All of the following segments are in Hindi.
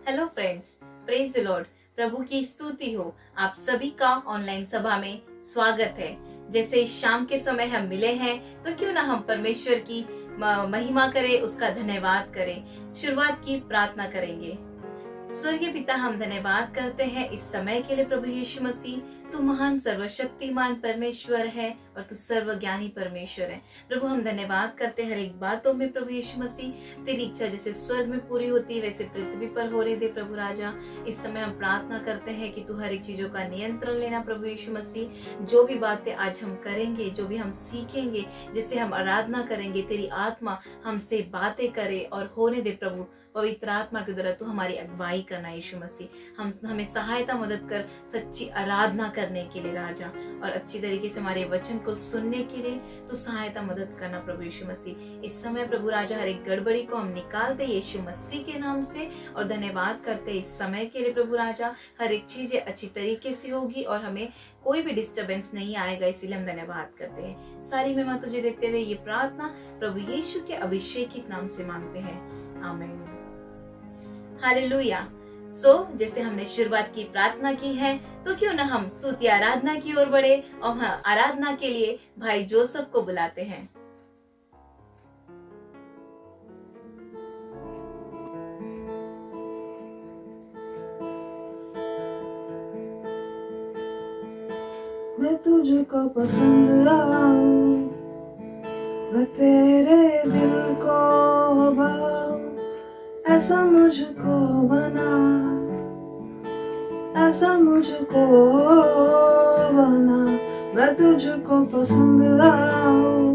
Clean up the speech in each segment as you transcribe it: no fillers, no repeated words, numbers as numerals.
Hello friends, praise the Lord. प्रभु की स्तुति हो। आप सभी का ऑनलाइन सभा में स्वागत है। जैसे शाम के समय हम मिले हैं तो क्यों ना हम परमेश्वर की महिमा करें, उसका धन्यवाद करें। शुरुआत की प्रार्थना करेंगे। स्वर्गीय पिता, हम धन्यवाद करते हैं इस समय के लिए। प्रभु यीशु मसीह, तू महान सर्वशक्तिमान परमेश्वर है और तू सर्वज्ञानी परमेश्वर है। प्रभु हम धन्यवाद करते हैं हर एक बातों में। प्रभु यीशु मसीह, तेरी इच्छा जैसे स्वर्ग में पूरी होती है वैसे पृथ्वी पर हो रही दे। प्रभु राजा, इस समय हम प्रार्थना करते हैं कि तू हर एक चीजों का नियंत्रण लेना। प्रभु यीशु मसीह, जो भी बातें आज हम करेंगे, जो भी हम सीखेंगे, जिससे हम आराधना करेंगे, तेरी आत्मा हमसे बातें करे और होने दे। प्रभु पवित्र आत्मा के द्वारा तू हमारी अगुवाई करना। यीशु मसीह, हमें सहायता मदद कर सच्ची आराधना करने के लिए राजा, और अच्छी तरीके से हमारे वचन को सुनने के लिए तू सहायता मदद करना। प्रभु यीशु मसीह, इस समय प्रभु राजा हर एक गड़बड़ी को हम निकालते यीशु मसीह के नाम से, और धन्यवाद करते इस समय के लिए। प्रभु राजा, हर एक चीजें अच्छी तरीके से होगी और हमें कोई भी डिस्टर्बेंस नहीं आएगा, इसीलिए हम धन्यवाद करते हैं। सारी महिमा तुझे देते हुए ये प्रार्थना प्रभु यीशु के अभिषेकित नाम से मांगते हैं, आमीन। हालेलुया। जैसे हमने शुरुआत की प्रार्थना की है, तो क्यों ना हम स्तुति आराधना की ओर बढ़े और आराधना के लिए भाई जोसेफ को बुलाते हैं। मैं तुझको पसंद आऊं, मैं तेरे दिल को भाऊं, ऐसा मुझको बना, ऐसा मुझको बना। मैं तुझको पसंद आऊं,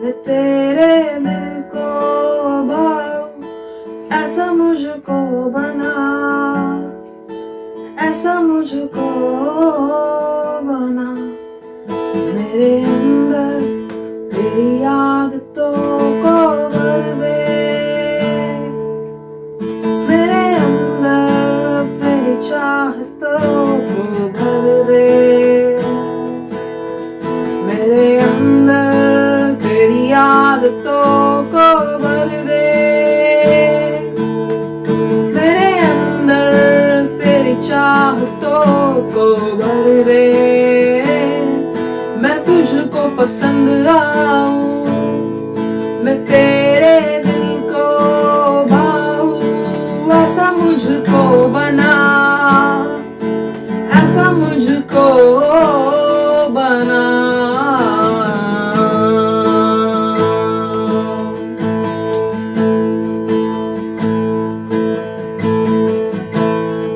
मैं तेरे दिल को भाऊं, ऐसा मुझको बना, ऐसा मुझको बना। मेरे अंदर तेरी आदतों को भर दे, मेरे अंदर तेरी चाहतों को भर दे, मेरे अंदर तेरी आदतों को भर दे, मेरे अंदर तेरी चाहतों को भर दे। मैं तुझको पसंद आऊं, मैं तेरे दिल को भाऊं, ऐसा मुझको बना, ऐसा मुझको बना।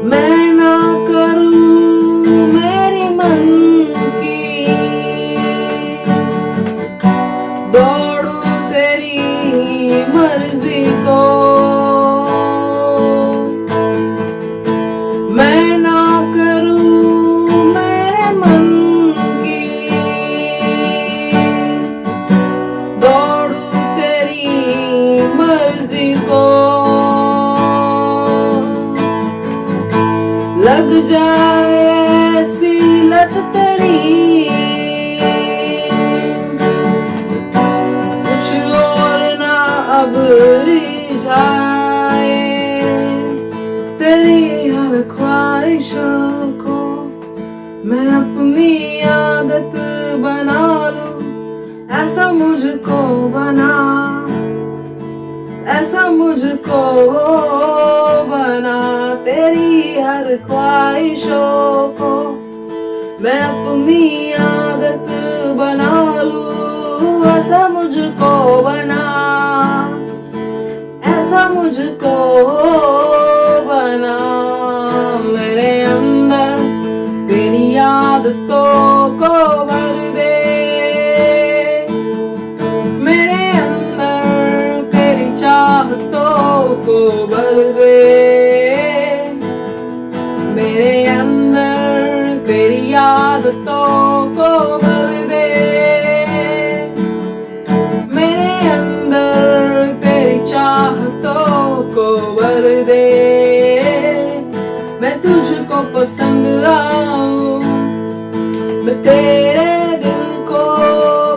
मैं ना करूं मेरी मन की, दौड़ूं तेरी मर्जी को। मैं ना करूं मेरे मन की, दौड़ूं तेरी मर्जी को। लग जाए ऐसी लत तेरी, कुछ और ना अब रिझाए, तेरी हर ख्वाहिशों को मैं अपनी आदत बना लूं, ऐसा मुझको बना, ऐसा मुझको बना। तेरी हर ख्वाहिशों को मैं अपनी आदत बना लूं, ऐसा मुझको बना, ऐसा मुझको बना। मेरे अंदर तेरी आदतों को भर दे, मेरे अंदर तेरी चाहतों को भर दे, मेरे अंदर तेरी आदतों को भर दे, मेरे अंदर तेरी चाहतों को भर दे। मैं तुझको पसंद आऊं, मैं तेरे दिल को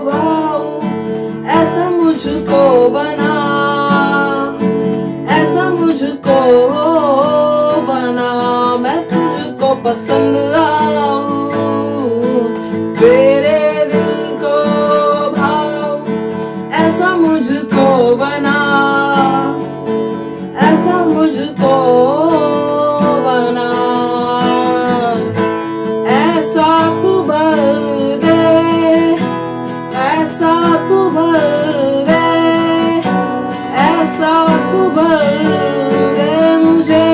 भाऊं, ऐसा मुझको बना, ऐसा मुझको पसंद आऊं, तेरे दिल को भाऊं, ऐसा मुझको बना, ऐसा मुझको बना, ऐसा तू भर दे, ऐसा तू भर दे, ऐसा तू भर दे मुझे,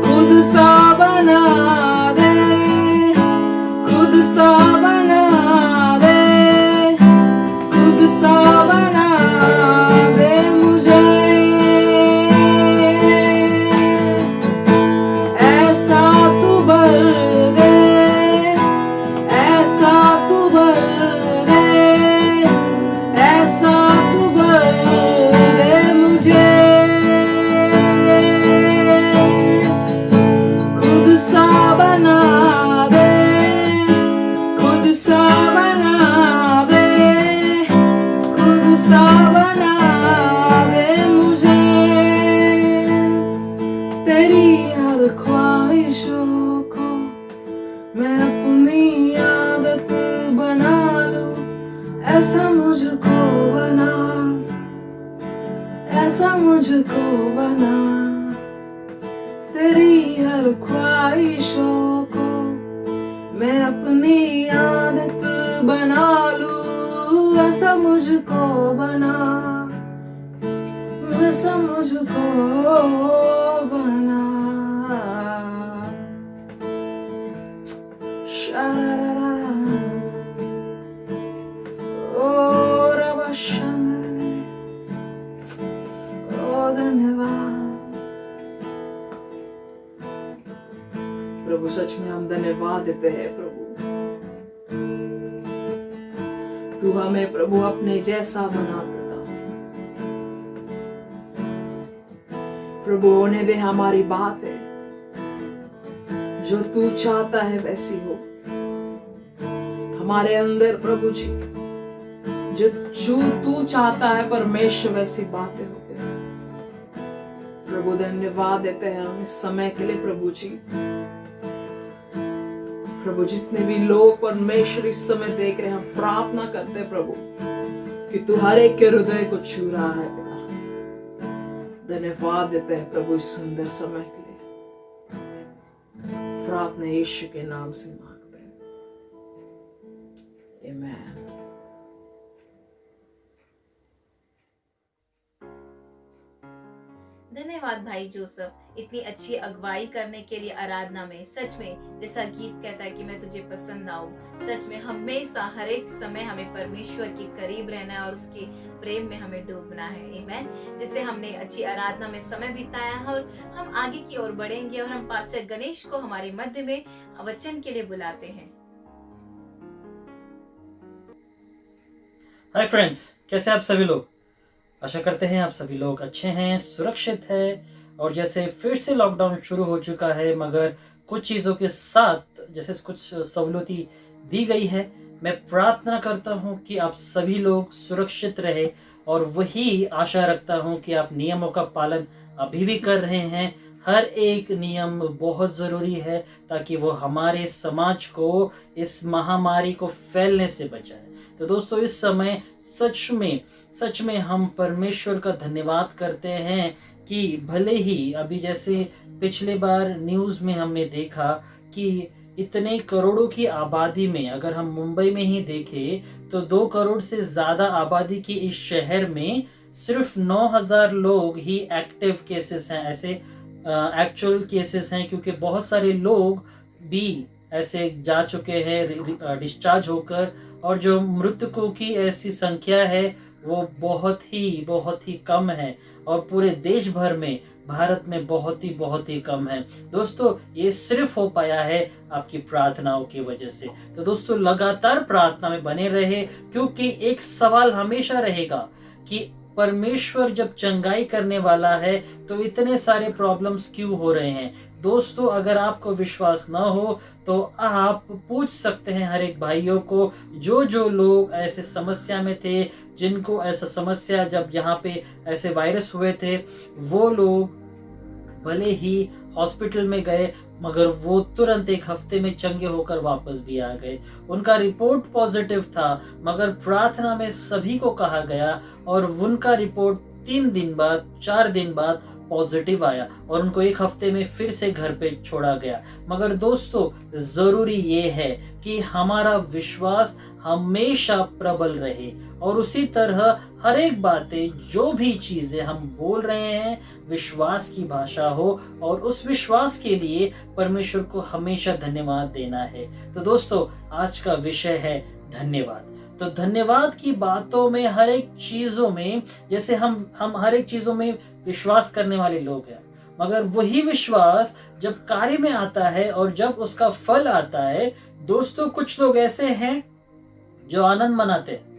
खुद सा बना दे, खुद सा बना दे, खुद सा बना दे मुझे, ऐसा तू भर दे, ऐसा तू भर दे, ऐसा तू भर दे मुझे, खुद सा बना दे, खुद सा बना दे, खुद सा बना दे मुझे, तेरी हर ख्वाहिशों को मैं अपनी आदत बना लूं, ऐसा मुझको बना, ऐसा मुझको बना, तेरी हर ख्वाहिशों को मैं अपनी आदत बना लूं, ऐसा मुझको बना, ऐसा मुझको बना, शा-रा-रा-रा, ओ रबा शंदरे, ओ धन्यवाद प्रभु, सच में हम धन्यवाद देते हैं प्रभु, तू हमें प्रभु अपने जैसा बना देता, प्रभु होने दे हमारी बातें, जो तू चाहता है वैसी हो हमारे अंदर प्रभु जी, जो तू चाहता है परमेश्वर वैसी बातें होते हैं प्रभु। धन्यवाद देते हैं हम इस समय के लिए प्रभु जी। प्रभु जितने भी लोग परमेश्वर इस समय देख रहे हैं, हम प्रार्थना करते हैं प्रभु कि तू हर एक के हृदय को छू रहा है पिता। धन्यवाद देते हैं प्रभु इस सुंदर समय के लिए। प्रार्थना यीशु के नाम से मांगते हैं, आमीन। धन्यवाद भाई जोसेफ, इतनी अच्छी अगुवाई करने के लिए आराधना में। सच में जैसा गीत कहता है कि मैं तुझे पसंद आऊं, सच में हमेशा हर एक समय हमें परमेश्वर के करीब रहना है और उसके प्रेम में हमें डूबना है। आमीन। जिससे हमने अच्छी आराधना में समय बिताया है और हम आगे की ओर बढ़ेंगे और हम पास्टर गणेश को हमारे मध्य में वचन के लिए बुलाते हैं। हाय फ्रेंड्स, कैसे आप सभी लोग? आशा करते हैं आप सभी लोग अच्छे हैं, सुरक्षित है। और जैसे फिर से लॉकडाउन शुरू हो चुका है, मगर कुछ चीज़ों के साथ जैसे कुछ सहूलती दी गई है, मैं प्रार्थना करता हूं कि आप सभी लोग सुरक्षित रहे और वही आशा रखता हूं कि आप नियमों का पालन अभी भी कर रहे हैं। हर एक नियम बहुत ज़रूरी है ताकि वो हमारे समाज को इस महामारी को फैलने से बचाए। तो दोस्तों, इस समय सच में हम परमेश्वर का धन्यवाद करते हैं कि भले ही अभी जैसे पिछले बार न्यूज़ में हमने देखा कि इतने करोड़ों की आबादी में, अगर हम मुंबई में ही देखें तो 2 करोड़ से ज़्यादा आबादी की इस शहर में सिर्फ 9,000 लोग ही एक्टिव केसेस हैं, ऐसे एक्चुअल केसेस हैं, क्योंकि बहुत सारे लोग भी ऐसे जा चुके हैं डिस्चार्ज होकर। और जो मृतकों की ऐसी संख्या है वो बहुत ही कम है और पूरे देश भर में, भारत में बहुत ही कम है। दोस्तों, ये सिर्फ हो पाया है आपकी प्रार्थनाओं की वजह से। तो दोस्तों, लगातार प्रार्थना में बने रहे, क्योंकि एक सवाल हमेशा रहेगा कि परमेश्वर जब चंगाई करने वाला है तो इतने सारे प्रॉब्लम्स क्यों हो रहे हैं। दोस्तों, अगर आपको विश्वास ना हो तो आप पूछ सकते हैं हर एक भाइयों को, जो लोग ऐसे समस्या में थे, जिनको ऐसा समस्या जब यहाँ पे ऐसे वायरस हुए थे, वो लोग भले ही हॉस्पिटल में गए, मगर वो तुरंत एक हफ्ते में चंगे होकर वापस भी आ गए। उनका रिपोर्ट पॉजिटिव था, मगर प्रार्थना में सभी को कहा गया और उनका रिपोर्ट 3 दिन बाद 4 दिन बाद पॉजिटिव आया और उनको एक हफ्ते में फिर से घर पे छोड़ा गया। मगर दोस्तों, जरूरी ये है कि हमारा विश्वास हमेशा प्रबल रहे और उसी तरह हर एक बातें, जो भी चीजें हम बोल रहे हैं, विश्वास की भाषा हो और उस विश्वास के लिए परमेश्वर को हमेशा धन्यवाद देना है। तो दोस्तों, आज का विषय है धन्यवाद। तो धन्यवाद की बातों में, हर एक चीजों में, जैसे हम हर एक चीजों में विश्वास करने वाले लोग हैं, मगर वही विश्वास जब कार्य में आता है और जब उसका फल आता है, दोस्तों कुछ लोग ऐसे हैं जो आनंद मनाते हैं,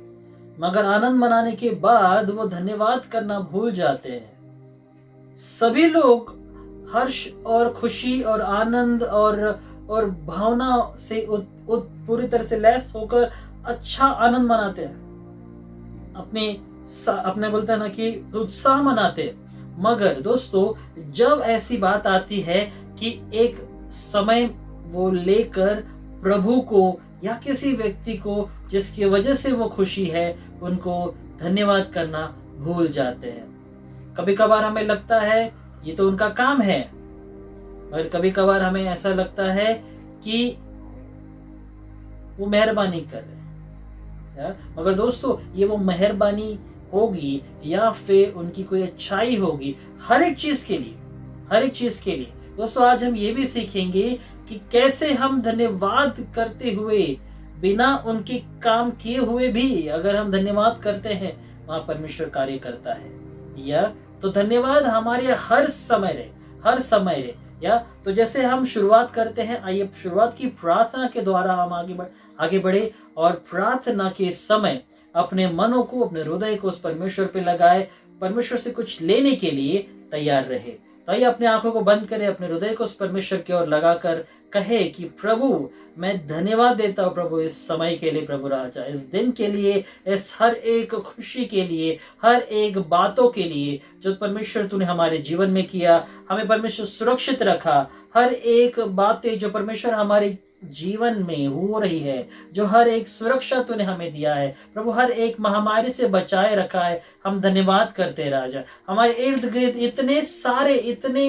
मगर आनंद मनाने के बाद वो धन्यवाद करना भूल जाते हैं। सभी लोग हर्ष और खुशी और आनंद और भावना से पूरी तरह से लैस होकर अच्छा आनंद मनाते हैं, अपने बोलते हैं ना कि उत्साह मनाते हैं। मगर दोस्तों, जब ऐसी बात आती है कि एक समय वो लेकर प्रभु को या किसी व्यक्ति को जिसकी वजह से वो खुशी है, उनको धन्यवाद करना भूल जाते हैं। कभी कभार हमें लगता है ये तो उनका काम है, और कभी कभार हमें ऐसा लगता है कि वो मेहरबानी कर रहे हैं। मगर दोस्तों, ये वो मेहरबानी होगी या फिर उनकी कोई अच्छाई होगी हर एक चीज के लिए। दोस्तों, आज हम ये भी सीखेंगे कि कैसे हम धन्यवाद करते हुए, बिना उनके काम किए हुए भी अगर हम धन्यवाद करते हैं, वहां परमेश्वर कार्य करता है। या तो धन्यवाद हमारे हर समय रहे। या तो जैसे हम शुरुआत करते हैं, आइए शुरुआत की प्रार्थना के द्वारा हम आगे बढ़े और प्रार्थना के समय अपने मनों को, अपने हृदय को उस परमेश्वर पे लगाए, परमेश्वर से कुछ लेने के लिए तैयार रहे। तो आइए अपने आंखों को बंद करें, अपने हृदय को उस परमेश्वर की ओर लगाकर कहे कि प्रभु, मैं धन्यवाद देता हूँ प्रभु इस समय के लिए, प्रभु राजा, इस दिन के लिए, इस हर एक खुशी के लिए, हर एक बातों के लिए जो परमेश्वर तूने हमारे जीवन में किया। हमें परमेश्वर सुरक्षित रखा, हर एक बातें जो परमेश्वर हमारे जीवन में हो रही है, जो हर एक सुरक्षा तूने हमें दिया है प्रभु, हर एक महामारी से बचाए रखा है, हम धन्यवाद करते हैं राजा। हमारे इर्द गिर्द इतने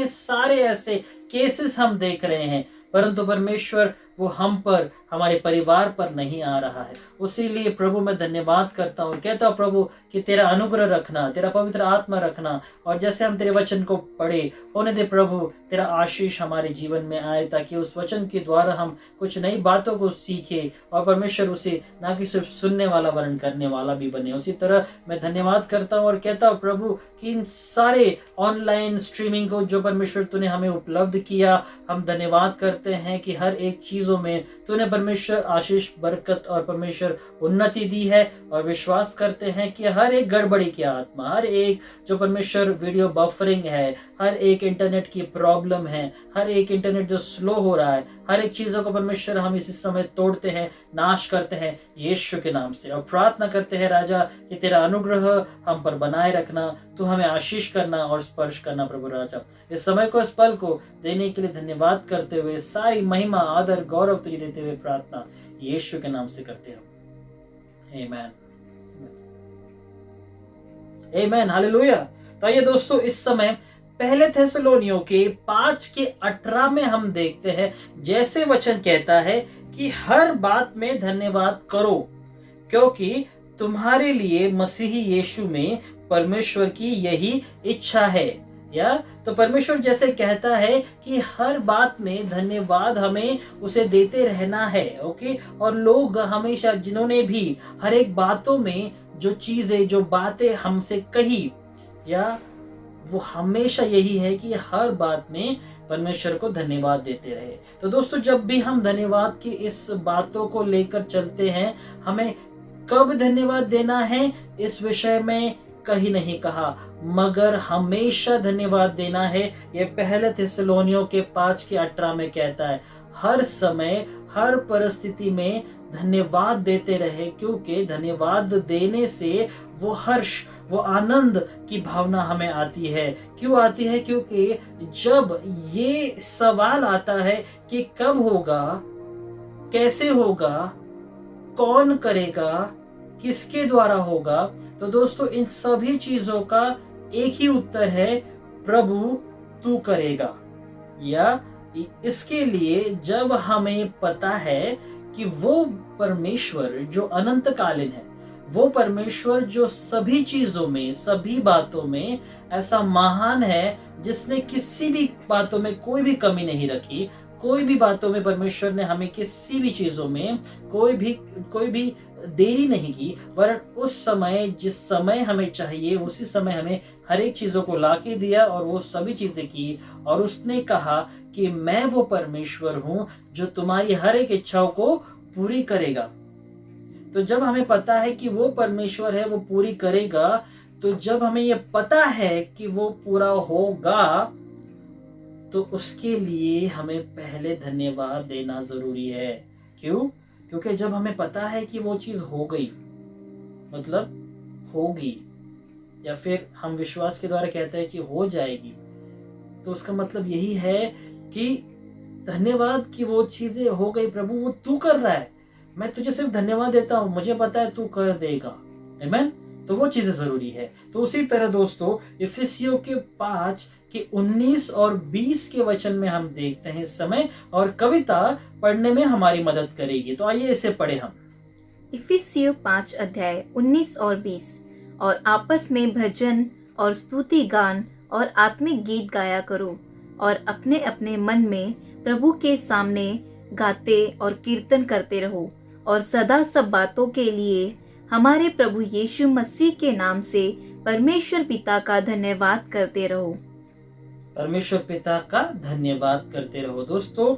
सारे ऐसे केसेस हम देख रहे हैं, परंतु परमेश्वर वो हम पर, हमारे परिवार पर नहीं आ रहा है। उसीलिए प्रभु मैं धन्यवाद करता हूँ, कहता हूँ प्रभु कि तेरा अनुग्रह रखना, तेरा पवित्र आत्मा रखना, और जैसे हम तेरे वचन को पढ़े होने दे प्रभु, तेरा आशीष हमारे जीवन में आए, ताकि उस वचन के द्वारा हम कुछ नई बातों को सीखे और परमेश्वर उसे ना कि सिर्फ सुनने वाला वरन करने वाला भी बने। उसी तरह मैं धन्यवाद करता हूँ और कहता हूँ प्रभु कि इन सारे ऑनलाइन स्ट्रीमिंग को जो परमेश्वर तूने हमें उपलब्ध किया, हम धन्यवाद करते हैं कि हर एक चीजों में तूने परमेश्वर आशीष, बरकत और परमेश्वर उन्नति दी है। और विश्वास करते हैं कि हर एक गड़बड़ी की आत्मा, हर एक जो परमेश्वर वीडियो बफरिंग है, हर एक इंटरनेट की प्रॉब्लम है, हर एक इंटरनेट जो स्लो हो रहा है, हर एक चीजों को परमेश्वर हम इसी समय तोड़ते हैं, नाश करते हैं यीशु के नाम से, और प्रार्थना करते हैं राजा कि तेरा अनुग्रह हम पर बनाए रखना, तू हमें आशीष करना और स्पर्श करना प्रभु राजा। इस समय को, इस पल को देने के लिए धन्यवाद करते हुए, सारी महिमा, आदर, गौरव तुझे देते हुए प्रार्थना यीशु के नाम से करते हैं। आमीन, आमीन, हालेलुया। तो आइए दोस्तों, इस समय पहले थिस्सलुनीयों के 5:18 में हम देखते हैं, जैसे वचन कहता है कि हर बात में धन्यवाद करो, क्योंकि तुम्हारे लिए मसीही यीशु में परमेश्वर की यही इच्छा है। या तो परमेश्वर जैसे कहता है कि हर बात में धन्यवाद हमें उसे देते रहना है। ओके, और लोग हमेशा, जिन्होंने भी हर एक बातों में जो चीजें, जो बातें हमसे कही, या वो हमेशा यही है कि हर बात में परमेश्वर को धन्यवाद देते रहे। तो दोस्तों, जब भी हम धन्यवाद की इस बातों को लेकर चलते हैं, हमें कब धन्यवाद देना है इस विषय में कहीं नहीं कहा, मगर हमेशा धन्यवाद देना है। ये पहले थिस्सलुनीयों के 5:18 में कहता है, हर समय हर परिस्थिति में धन्यवाद देते रहे, क्योंकि धन्यवाद देने से वो हर्ष, वो आनंद की भावना हमें आती है। क्यों आती है? क्योंकि जब ये सवाल आता है कि कब होगा, कैसे होगा, कौन करेगा, किसके द्वारा होगा, तो दोस्तों इन सभी चीजों का एक ही उत्तर है, प्रभु तू करेगा। या इसके लिए जब हमें पता है कि वो परमेश्वर जो अनंतकालीन है, वो परमेश्वर जो सभी चीजों में, सभी बातों में ऐसा महान है, जिसने किसी भी बातों में कोई भी कमी नहीं रखी, कोई भी बातों में परमेश्वर ने हमें किसी भी चीजों में कोई भी देरी नहीं की, वरन उस समय जिस समय हमें चाहिए उसी समय हमें हर एक चीजों को लाके दिया और वो सभी चीजें की। और उसने कहा कि मैं वो परमेश्वर हूं जो तुम्हारी हर एक इच्छाओं को पूरी करेगा। तो जब हमें पता है कि वो परमेश्वर है, वो पूरी करेगा, तो जब हमें ये पता है कि वो पूरा होगा, तो उसके लिए हमें पहले धन्यवाद देना जरूरी है। क्यों? क्योंकि जब हमें पता है कि वो चीज हो गई, मतलब होगी, या फिर हम विश्वास के द्वारा कहते हैं कि हो जाएगी, तो उसका मतलब यही है कि धन्यवाद कि वो चीजें हो गई, प्रभु वो तू कर रहा है, मैं तुझे सिर्फ धन्यवाद देता हूं, मुझे पता है तू कर देगा। आमीन। तो वो चीजें जरूरी है। तो उसी तरह दोस्तों इफिसियों के 5 के 19 और 20 के वचन में हम देखते हैं इस समय, और कविता पढ़ने में हमारी मदद करेगी। तो आइए इसे पढ़े हम। इफिसियों 5 अध्याय 19 और 20। और आपस में भजन और स्तुति गान और आत्मिक गीत गाया करो, और अपने अपने मन में प्रभु के सामने गाते और कीर्तन करते रहो, और सदा सब बातों के लिए हमारे प्रभु यीशु मसीह के नाम से परमेश्वर पिता का धन्यवाद करते रहो। परमेश्वर पिता का धन्यवाद करते रहो। दोस्तों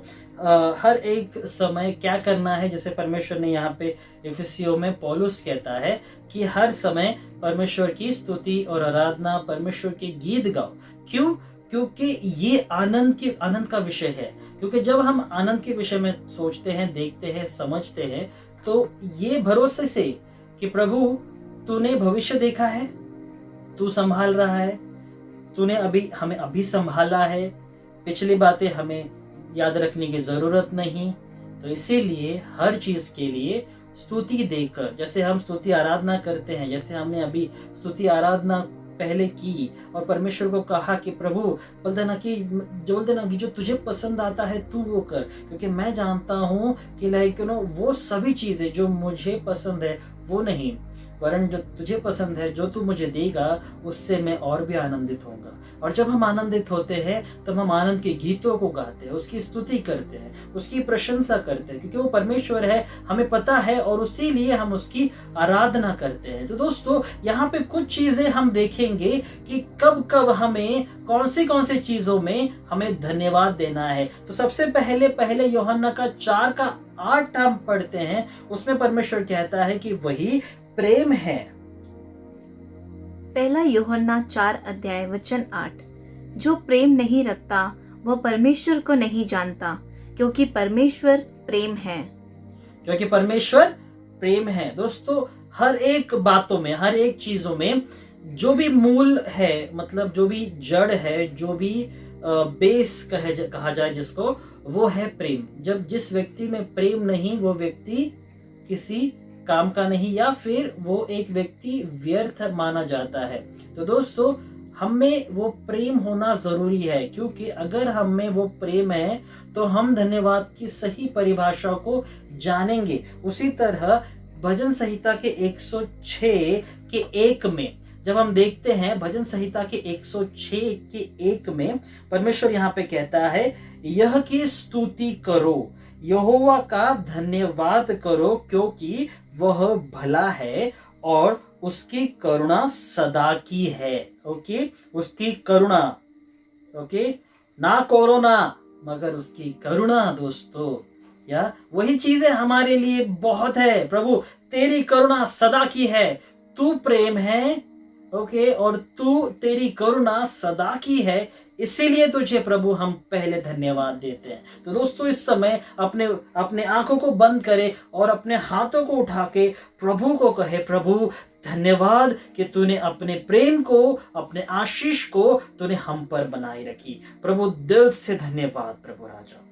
हर एक समय क्या करना है, जैसे परमेश्वर ने यहाँ पे इफिसियों में पौलुस कहता है कि हर समय परमेश्वर की स्तुति और आराधना, परमेश्वर के गीत गाओ। क्यों? क्योंकि ये आनंद का विषय है। क्योंकि जब हम आनंद के विषय में सोचते हैं, देखते हैं, समझते हैं, तो ये भरोसे से कि प्रभु तूने भविष्य देखा है, तू संभाल रहा है, तूने हमें अभी संभाला है, पिछली बातें हमें याद रखने की जरूरत नहीं। तो इसीलिए हर चीज के लिए स्तुति देकर, जैसे हम स्तुति आराधना करते हैं, जैसे हमने अभी स्तुति आराधना पहले की और परमेश्वर को कहा कि प्रभु बोल देना कि जो तुझे पसंद आता है तू वो कर, क्योंकि मैं जानता हूं कि वो सभी चीजें जो मुझे पसंद है वो नहीं, वरन जो तुझे पसंद है, जो तू मुझे देगा, उससे मैं और भी आनंदित होऊंगा। और जब हम आनंदित होते हैं तब हम आनंद के गीतों को गाते हैं, उसकी स्तुति करते हैं, उसकी प्रशंसा करते हैं, क्योंकि वो परमेश्वर है, हमें पता है, और उसी लिए हम उसकी आराधना करते हैं। तो दोस्तों यहाँ पे कुछ चीजें हम देखेंगे कि कब कब हमें कौन सी चीजों में हमें धन्यवाद देना है। तो सबसे पहले यूहन्ना का 4:8 हम पढ़ते हैं। उसमें परमेश्वर कहता है कि वही प्रेम है। पहला यूहन्ना 4 अध्याय वचन 8। जो प्रेम नहीं रखता वह परमेश्वर को नहीं जानता, क्योंकि परमेश्वर प्रेम है। क्योंकि परमेश्वर प्रेम है। दोस्तों हर एक बातों में, हर एक चीजों में जो भी मूल है, मतलब जो भी जड़ है, जो भी बेस कहा जाए जिसको, वो है प्रेम। जब जिस व्यक्ति में प्रेम नहीं, वो व्यक्ति किसी काम का नहीं, या फिर वो एक व्यक्ति व्यर्थ माना जाता है। तो दोस्तों हम में वो प्रेम होना जरूरी है, क्योंकि अगर हम में वो प्रेम है तो हम धन्यवाद की सही परिभाषा को जानेंगे। उसी तरह भजन संहिता के 106 के 1 में जब हम देखते हैं, भजन संहिता के 106 के 1 में परमेश्वर यहाँ पे कहता है, यह की स्तुति करो, यहोवा का धन्यवाद करो, क्योंकि वह भला है और उसकी करुणा सदा की है। ओके, उसकी करुणा, ओके, ना कोरोना मगर उसकी करुणा। दोस्तों या वही चीजें हमारे लिए बहुत है। प्रभु तेरी करुणा सदा की है, तू प्रेम है। ओके, और तू तेरी करुणा सदा की है, इसीलिए तुझे प्रभु हम पहले धन्यवाद देते हैं। तो दोस्तों इस समय अपने अपने आंखों को बंद करें और अपने हाथों को उठा के प्रभु को कहे, प्रभु धन्यवाद कि तूने अपने प्रेम को, अपने आशीष को तूने हम पर बनाए रखी। प्रभु दिल से धन्यवाद प्रभु राजा।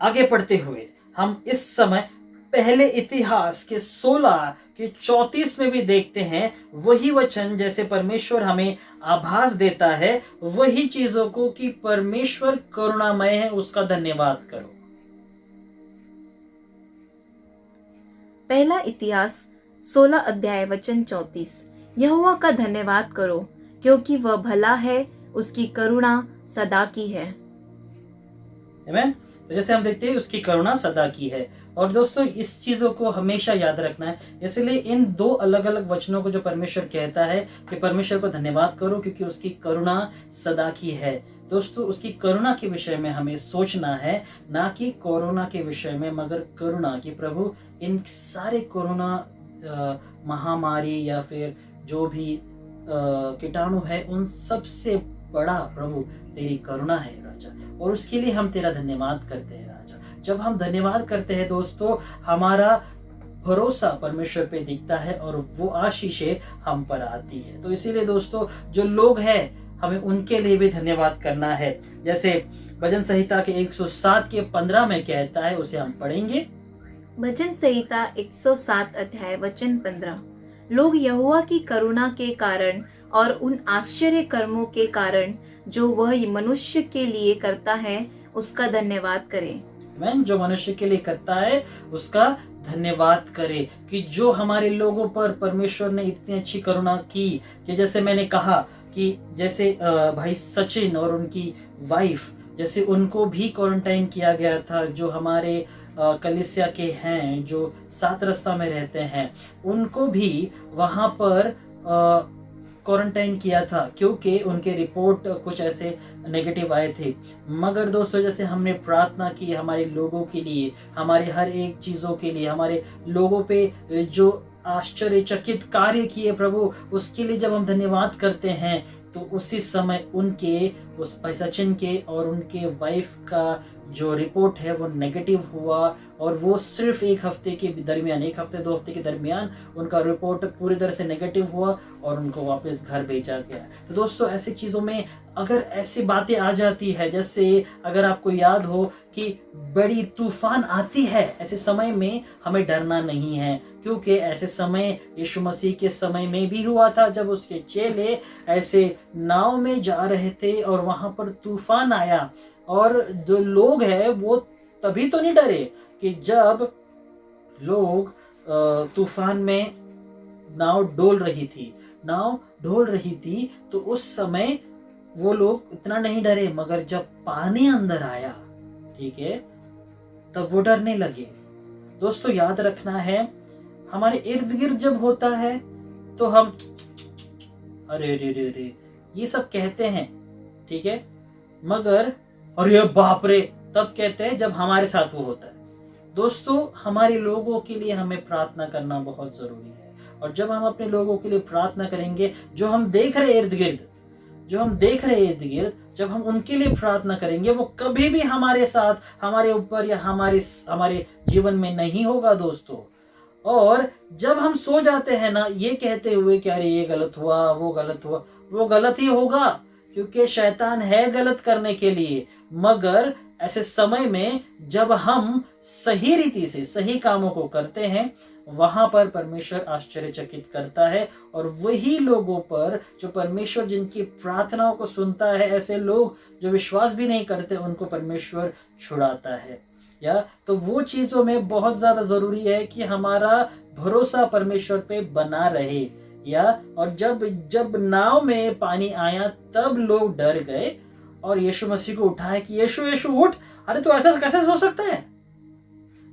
आगे पढ़ते हुए हम इस समय पहले इतिहास के 16 के 34 में भी देखते हैं वही वचन, जैसे परमेश्वर हमें आभास देता है वही चीजों को कि परमेश्वर करुणामय है, उसका धन्यवाद करो। पहला इतिहास 16 अध्याय वचन 34। यहोवा का धन्यवाद करो क्योंकि वह भला है, उसकी करुणा सदा की है। आमीन। तो जैसे हम देखते हैं उसकी करुणा सदा की है। और दोस्तों इस चीजों को हमेशा याद रखना है। इसलिए इन दो अलग अलग वचनों को जो परमेश्वर कहता है कि परमेश्वर को धन्यवाद करो क्योंकि उसकी करुणा सदा की है, दोस्तों उसकी करुणा के विषय में हमें सोचना है, ना कि कोरोना के विषय में, मगर करुणा की प्रभु इन सारे कोरोना महामारी या फिर जो भी कीटाणु है उन सबसे बड़ा प्रभु तेरी करुणा है राजा, और उसके लिए हम तेरा धन्यवाद करते हैं राजा। जब हम धन्यवाद करते हैं दोस्तों, हमारा भरोसा परमेश्वर पे दिखता है और वो आशीषें हम पर आती है। तो इसीलिए दोस्तों जो लोग हैं हमें उनके लिए भी धन्यवाद करना है। जैसे भजन संहिता के 107 के 15 में कहता है, उसे हम पढ़ेंगे। भजन संहिता 107 अध्याय वचन 15। लोग यहोवा की करुणा के कारण और उन आश्चर्य कर्मों के कारण जो वह मनुष्य के लिए करता है उसका धन्यवाद करें। आमीन। जो मनुष्य के लिए करता है उसका धन्यवाद करे, कि जो हमारे लोगों पर परमेश्वर ने इतनी अच्छी करुणा की कि जैसे मैंने कहा कि जैसे भाई सचिन और उनकी वाइफ, जैसे उनको भी क्वारंटाइन किया गया था, जो हमारे कलिसिया के हैं जो 7 रास्ता में रहते हैं उनको भी वहां पर क्वारंटाइन किया था क्योंकि उनके रिपोर्ट कुछ ऐसे नेगेटिव आए थे। मगर दोस्तों जैसे हमने प्रार्थना की हमारे लोगों के लिए, हमारे हर एक चीज़ों के लिए, हमारे लोगों पे जो आश्चर्यचकित कार्य किए प्रभु, उसके लिए जब हम धन्यवाद करते हैं तो उसी समय उनके, उस भाई सचिन के और उनके वाइफ का जो रिपोर्ट है वो नेगेटिव हुआ, और वो सिर्फ 1 हफ्ते के दरमियान, 1 हफ्ते 2 हफ्ते के दरमियान उनका रिपोर्ट पूरी तरह से नेगेटिव हुआ और उनको वापस घर भेजा गया। तो दोस्तों ऐसी चीज़ों में अगर ऐसी बातें आ जाती है, जैसे अगर आपको याद हो कि बड़ी तूफान आती है, ऐसे समय में हमें डरना नहीं है, क्योंकि ऐसे समय यीशु मसीह के समय में भी हुआ था जब उसके चेले ऐसे नाव में जा रहे थे और वहां पर तूफान आया, और जो लोग हैं वो तभी तो नहीं डरे कि जब लोग तूफान में नाव डोल रही थी, तो उस समय वो लोग इतना नहीं डरे, मगर जब पानी अंदर आया, ठीक है, तब वो डरने लगे। दोस्तों याद रखना है, हमारे इर्द गिर्द जब होता है तो हम अरे रे रे रे ये सब कहते हैं, ठीक है, मगर अरे बाप रे तब कहते हैं जब हमारे साथ वो होता है। दोस्तों हमारे लोगों के लिए हमें प्रार्थना करना बहुत जरूरी है, और जब हम अपने लोगों के लिए प्रार्थना करेंगे, जो हम देख रहे इर्द गिर्द, जब हम उनके लिए प्रार्थना करेंगे, वो कभी भी हमारे साथ, हमारे ऊपर या हमारे जीवन में नहीं होगा दोस्तों। और जब हम सो जाते हैं ना ये कहते हुए कि अरे ये गलत हुआ, वो गलत ही होगा, क्योंकि शैतान है गलत करने के लिए। मगर ऐसे समय में जब हम सही रीति से सही कामों को करते हैं, वहां पर परमेश्वर आश्चर्यचकित करता है, और वही लोगों पर जो परमेश्वर जिनकी प्रार्थनाओं को सुनता है, ऐसे लोग जो विश्वास भी नहीं करते, उनको परमेश्वर छुड़ाता है। या तो वो चीजों में बहुत ज्यादा जरूरी है कि हमारा भरोसा परमेश्वर पे बना रहे। या और जब नाव में पानी आया तब लोग डर गए और यीशु मसीह को उठाया कि यीशु उठ, अरे तो ऐसा कैसे हो सकता है।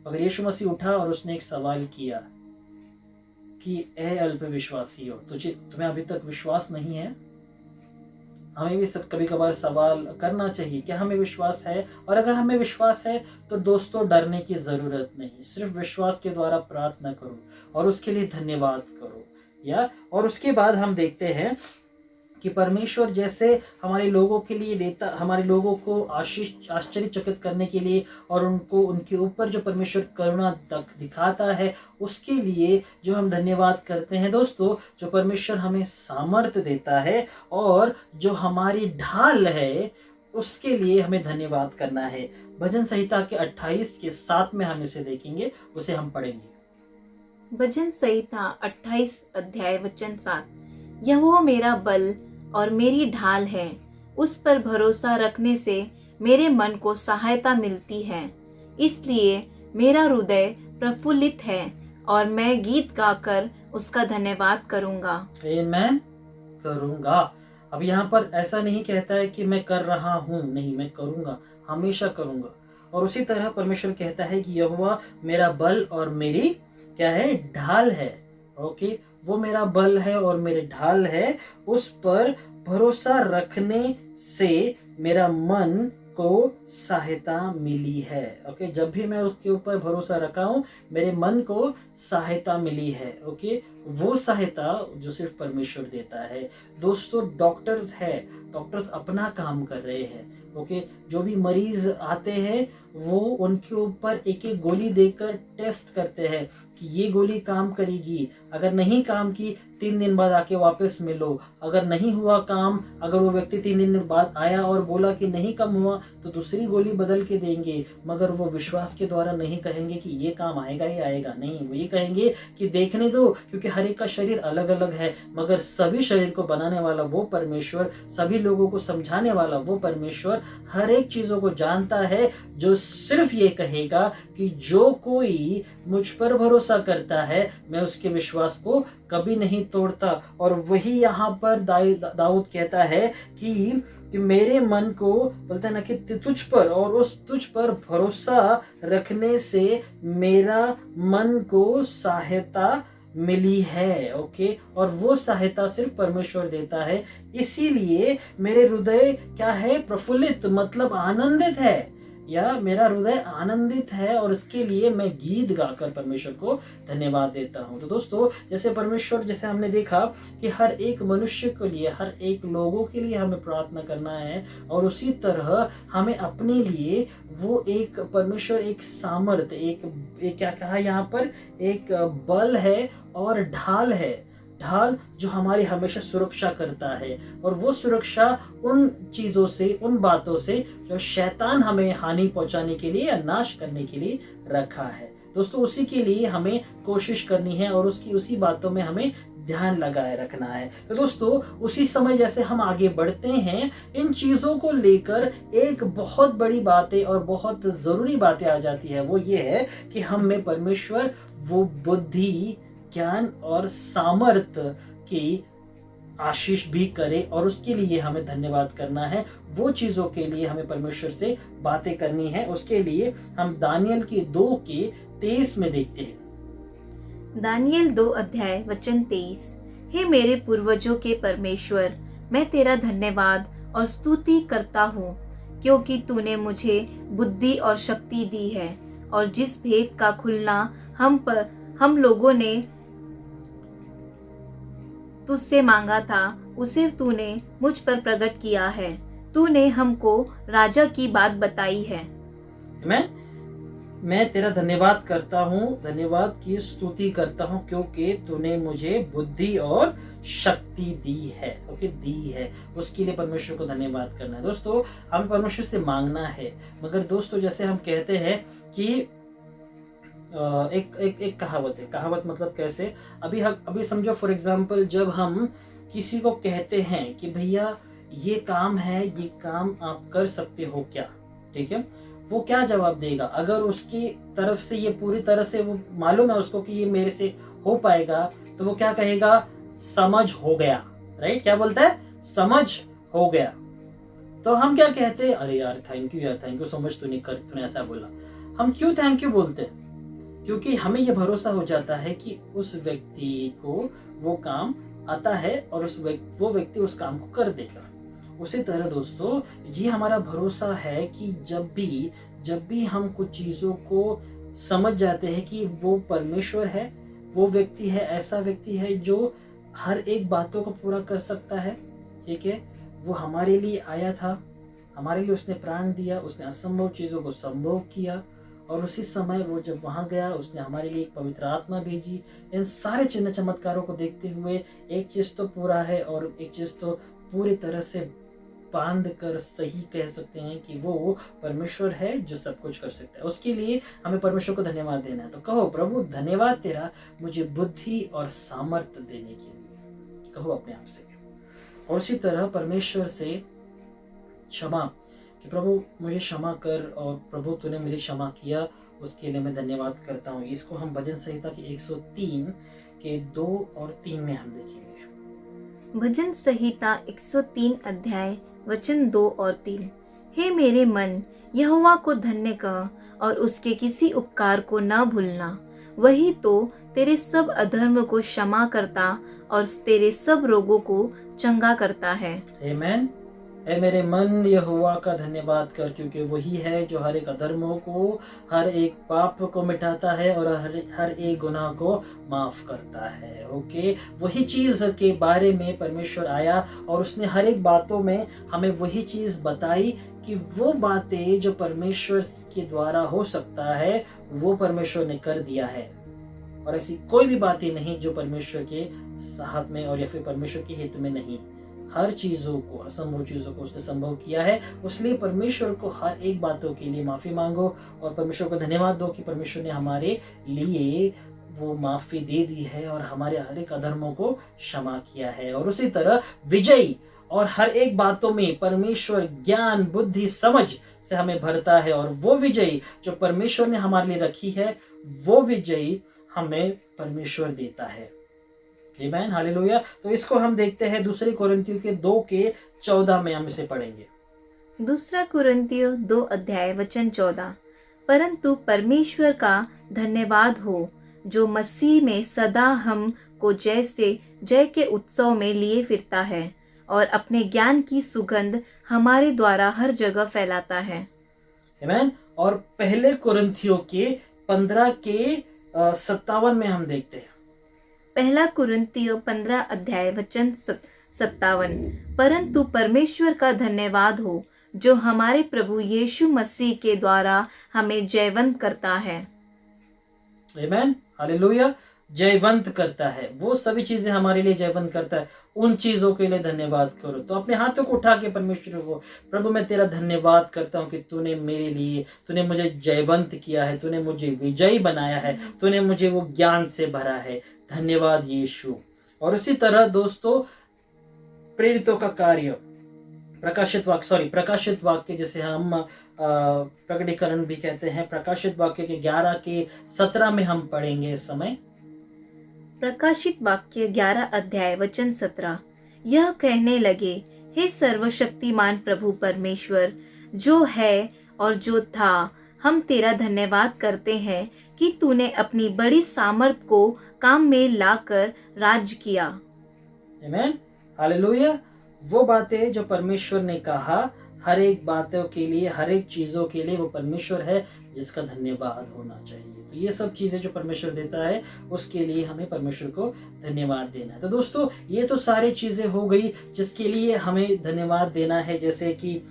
अगर यीशु मसीह उठा और उसने एक सवाल किया कि ए अल्पविश्वासी हो, तुम्हें अभी तक विश्वास नहीं है। हमें भी सब कभी कभार सवाल करना चाहिए कि हमें विश्वास है, और अगर हमें विश्वास है तो दोस्तों डरने की जरूरत नहीं, सिर्फ विश्वास के द्वारा प्रार्थना करो और उसके लिए धन्यवाद करो, या और उसके बाद हम देखते हैं कि परमेश्वर जैसे हमारे लोगों के लिए देता, हमारे लोगों को आश्चर्यचकित करने के लिए और उनको उनके ऊपर जो परमेश्वर करुणा तक दिखाता है उसके लिए जो हम धन्यवाद करते हैं दोस्तों, जो परमेश्वर हमें सामर्थ्य देता है और जो हमारी ढाल है उसके लिए हमें धन्यवाद करना है। भजन संहिता के 28 के 7 में हम इसे देखेंगे, उसे हम पढ़ेंगे। भजन संहिता 28 अध्याय वचन 7। यहोवा मेरा बल और मेरी ढाल है, उस पर भरोसा रखने से मेरे मन को सहायता मिलती है, इसलिए मेरा हृदय प्रफुल्लित है और मैं गीत गाकर उसका धन्यवाद करूंगा। मैं करूंगा। अब यहाँ पर ऐसा नहीं कहता है कि मैं कर रहा हूँ, नहीं, मैं करूंगा, हमेशा करूंगा। और उसी तरह परमेश्वर कहता है कि यहोवा मेरा बल और मेरी क्या है, ढाल है। ओके, वो मेरा बल है और मेरे ढाल है, उस पर भरोसा रखने से मेरा मन को सहायता मिली है। ओके, जब भी मैं उसके ऊपर भरोसा रखा हूं मेरे मन को सहायता मिली है। ओके, वो सहायता जो सिर्फ परमेश्वर देता है। दोस्तों, डॉक्टर्स अपना काम कर रहे हैं। ओके, जो भी मरीज आते हैं वो उनके ऊपर एक एक गोली देकर टेस्ट करते हैं कि ये गोली काम करेगी, अगर नहीं काम की 3 दिन बाद आके वापस मिलो, अगर नहीं हुआ काम, अगर वो व्यक्ति 3 दिन बाद आया और बोला कि नहीं कम हुआ तो दूसरी गोली बदल के देंगे, मगर वो विश्वास के द्वारा नहीं कहेंगे कि ये काम आएगा ही आएगा, नहीं, वो ये कहेंगे कि देखने दो, क्योंकि हर एक का शरीर अलग अलग है, मगर सभी शरीर को बनाने वाला वो परमेश्वर, सभी लोगों को समझाने वाला वो परमेश्वर हर एक चीजों को जानता है, जो सिर्फ ये कहेगा कि जो कोई मुझ पर भरोसा करता है मैं उसके विश्वास को कभी नहीं तोड़ता। और वही यहाँ पर दाऊद कहता है कि मेरे मन को, बोलता है ना कि तुझ पर और उस तुझ पर भरोसा रखने से मेरा मन को सहायता मिली है। ओके, और वो सहायता सिर्फ परमेश्वर देता है, इसीलिए मेरे हृदय क्या है, प्रफुल्लित, मतलब आनंदित है, या मेरा हृदय आनंदित है, और इसके लिए मैं गीत गाकर परमेश्वर को धन्यवाद देता हूं। तो दोस्तों, जैसे परमेश्वर, जैसे हमने देखा कि हर एक मनुष्य के लिए, हर एक लोगों के लिए हमें प्रार्थना करना है, और उसी तरह हमें अपने लिए वो एक परमेश्वर एक सामर्थ्य, एक क्या कहा यहाँ पर, एक बल है और ढाल है, ढाल जो हमारी हमेशा सुरक्षा करता है, और वो सुरक्षा उन चीजों से, उन बातों से जो शैतान हमें हानि पहुंचाने के लिए या नाश करने के लिए रखा है। दोस्तों, उसी के लिए हमें कोशिश करनी है और उसी बातों में हमें ध्यान लगाए रखना है। तो दोस्तों, उसी समय जैसे हम आगे बढ़ते हैं, इन चीजों को लेकर एक बहुत बड़ी बातें और बहुत जरूरी बातें आ जाती है, वो ये है कि हम में परमेश्वर वो बुद्धि, ज्ञान और सामर्थ्य की आशीष भी करे, और उसके लिए हमें धन्यवाद करना है। वो चीजों के लिए हमें परमेश्वर से बातें करनी है। उसके लिए हम दानियल की 2:23 में देखते हैं। दानियल 2 अध्याय वचन 23। हे मेरे पूर्वजों के परमेश्वर, मैं तेरा धन्यवाद और स्तुति करता हूँ, क्योंकि तूने मुझे बुद्धि और शक्ति दी है, और जिस भेद का खुलना हम लोगों ने तुझसे मांगा था, उसे तूने मुझ पर प्रकट किया है। तूने हमको राजा की बात बताई है। मैं तेरा धन्यवाद करता हूँ, धन्यवाद की स्तुति करता हूँ, क्योंकि तूने मुझे बुद्धि और शक्ति दी है। ओके, दी है, उसके लिए परमेश्वर को धन्यवाद करना है। दोस्तों, हमें परमेश्वर से मांगना है, मगर दोस्तों जैसे हम कहते हैं कि एक कहावत है। कहावत मतलब कैसे, अभी समझो फॉर एग्जांपल, जब हम किसी को कहते हैं कि भैया ये काम है, ये काम आप कर सकते हो क्या, ठीक है, वो क्या जवाब देगा? अगर उसकी तरफ से ये पूरी तरह से वो मालूम है उसको कि ये मेरे से हो पाएगा, तो वो क्या कहेगा? समझ हो गया, राइट? क्या बोलता है? समझ हो गया। तो हम क्या कहते हैं? अरे यार थैंक यू, समझ तूने ऐसा बोला। हम क्यों थैंक यू बोलते हैं? क्योंकि हमें यह भरोसा हो जाता है कि उस व्यक्ति को वो काम आता है और वो व्यक्ति उस काम को कर देगा। उसी तरह दोस्तों, ये हमारा भरोसा है कि जब भी हम कुछ चीजों को समझ जाते हैं कि वो परमेश्वर है, वो व्यक्ति है, ऐसा व्यक्ति है जो हर एक बातों को पूरा कर सकता है, ठीक है। वो हमारे लिए आया था, हमारे लिए उसने प्राण दिया, उसने असंभव चीज़ों को संभव किया, और उसी समय वो जब वहाँ गया उसने हमारे लिए एक पवित्र आत्मा भेजी। इन सारे चिन्ह चमत्कारों को देखते हुए एक चीज़ तो पूरा है और एक चीज़ तो पूरी तरह से बांध कर सही कह सकते हैं कि वो परमेश्वर है जो सब कुछ कर सकता है। उसके लिए हमें परमेश्वर को धन्यवाद देना है। तो कहो, प्रभु धन्यवाद तेरा मुझे बुद्धि और सामर्थ्य देने के लिए, कहो अपने आप से। और उसी तरह परमेश्वर से क्षमा, कि प्रभु मुझे क्षमा कर, और प्रभु तूने मुझे क्षमा किया, उसके लिए मैं धन्यवाद करता हूँ। इसको हम भजन संहिता के 103 के 2 और 3 में हम देखेंगे। भजन संहिता 103 अध्याय वचन 2 और 3। हे मेरे मन, यहोवा को धन्य कह और उसके किसी उपकार को न भूलना। वही तो तेरे सब अधर्म को क्षमा करता और तेरे सब रोगों को चंगा करता है। आमीन। ऐ मेरे मन, यहोवा का धन्यवाद कर, क्योंकि वही है जो हर एक अधर्मों को, हर एक पाप को मिटाता है और हर एक गुनाह को माफ करता है। ओके, वही चीज के बारे में परमेश्वर आया और उसने हर एक बातों में हमें वही चीज बताई कि वो बातें जो परमेश्वर के द्वारा हो सकता है वो परमेश्वर ने कर दिया है, और ऐसी कोई भी बातें नहीं जो परमेश्वर के साथ में और या फिर परमेश्वर के हित में नहीं। हर चीजों को, असंभव चीजों को उसने संभव किया है। इसलिए परमेश्वर को हर एक बातों के लिए माफी मांगो और परमेश्वर को धन्यवाद दो कि परमेश्वर ने हमारे लिए वो माफी दे दी है और हमारे हर एक अधर्मों को क्षमा किया है। और उसी तरह विजयी और हर एक बातों में परमेश्वर ज्ञान, बुद्धि, समझ से हमें भरता है, और वो विजयी जो परमेश्वर ने हमारे लिए रखी है वो विजयी हमें परमेश्वर देता है। आमीन, हालेलुया। तो इसको हम देखते हैं दूसरे कोरिन्थियों के 2 के 14 में हम इसे पढ़ेंगे। दूसरा कुरिन्थियों 2 अध्याय वचन 14। परंतु परमेश्वर का धन्यवाद हो जो मसीह में सदा हम को जैसे जय के उत्सव में लिए फिरता है और अपने ज्ञान की सुगंध हमारे द्वारा हर जगह फैलाता है। आमीन। और पहले कोरिन्थियों के 15 के 57 में हम देखते हैं। पहला कुरिन्थियों 15 अध्याय वचन 57। परंतु परमेश्वर का धन्यवाद हो जो हमारे प्रभु यीशु मसीह के द्वारा हमें जयवंत करता है। आमीन, हालेलुया। जयवंत करता है, वो सभी चीजें हमारे लिए जयवंत करता है। उन चीजों के लिए धन्यवाद करो। तो अपने हाथों को उठा के परमेश्वर को, प्रभु मैं तेरा धन्यवाद करता हूँ कि तूने मेरे लिए, तूने मुझे जयवंत किया है, तूने मुझे विजयी बनाया है, तूने मुझे वो ज्ञान से भरा है। धन्यवाद यीशु। और उसी तरह दोस्तों, प्रेरितों का कार्य, प्रकाशित वाक्य जिसे हम प्रकटीकरण भी कहते हैं, प्रकाशित वाक्य के 11 के 17 में हम पढ़ेंगे इस समय। प्रकाशित वाक्य 11 अध्याय वचन 17। यह कहने लगे, हे सर्वशक्तिमान प्रभु परमेश्वर जो है और जो था, हम तेरा धन्यवाद करते हैं कि तूने अपनी बड़ी सामर्थ को काम में लाकर राज किया। आमीन, हालेलुया। वो बातें जो परमेश्वर ने कहा, हर एक बातों के लिए, हर एक चीजों के लिए वो परमेश्वर है जिसका धन्यवाद होना चाहिए। तो ये सब चीजें जो परमेश्वर देता है उसके लिए हमें परमेश्वर को धन्यवाद देना है। तो दोस्तों, ये तो सारी चीजें हो गई जिसके लिए हमें धन्यवाद देना है। जैसे कि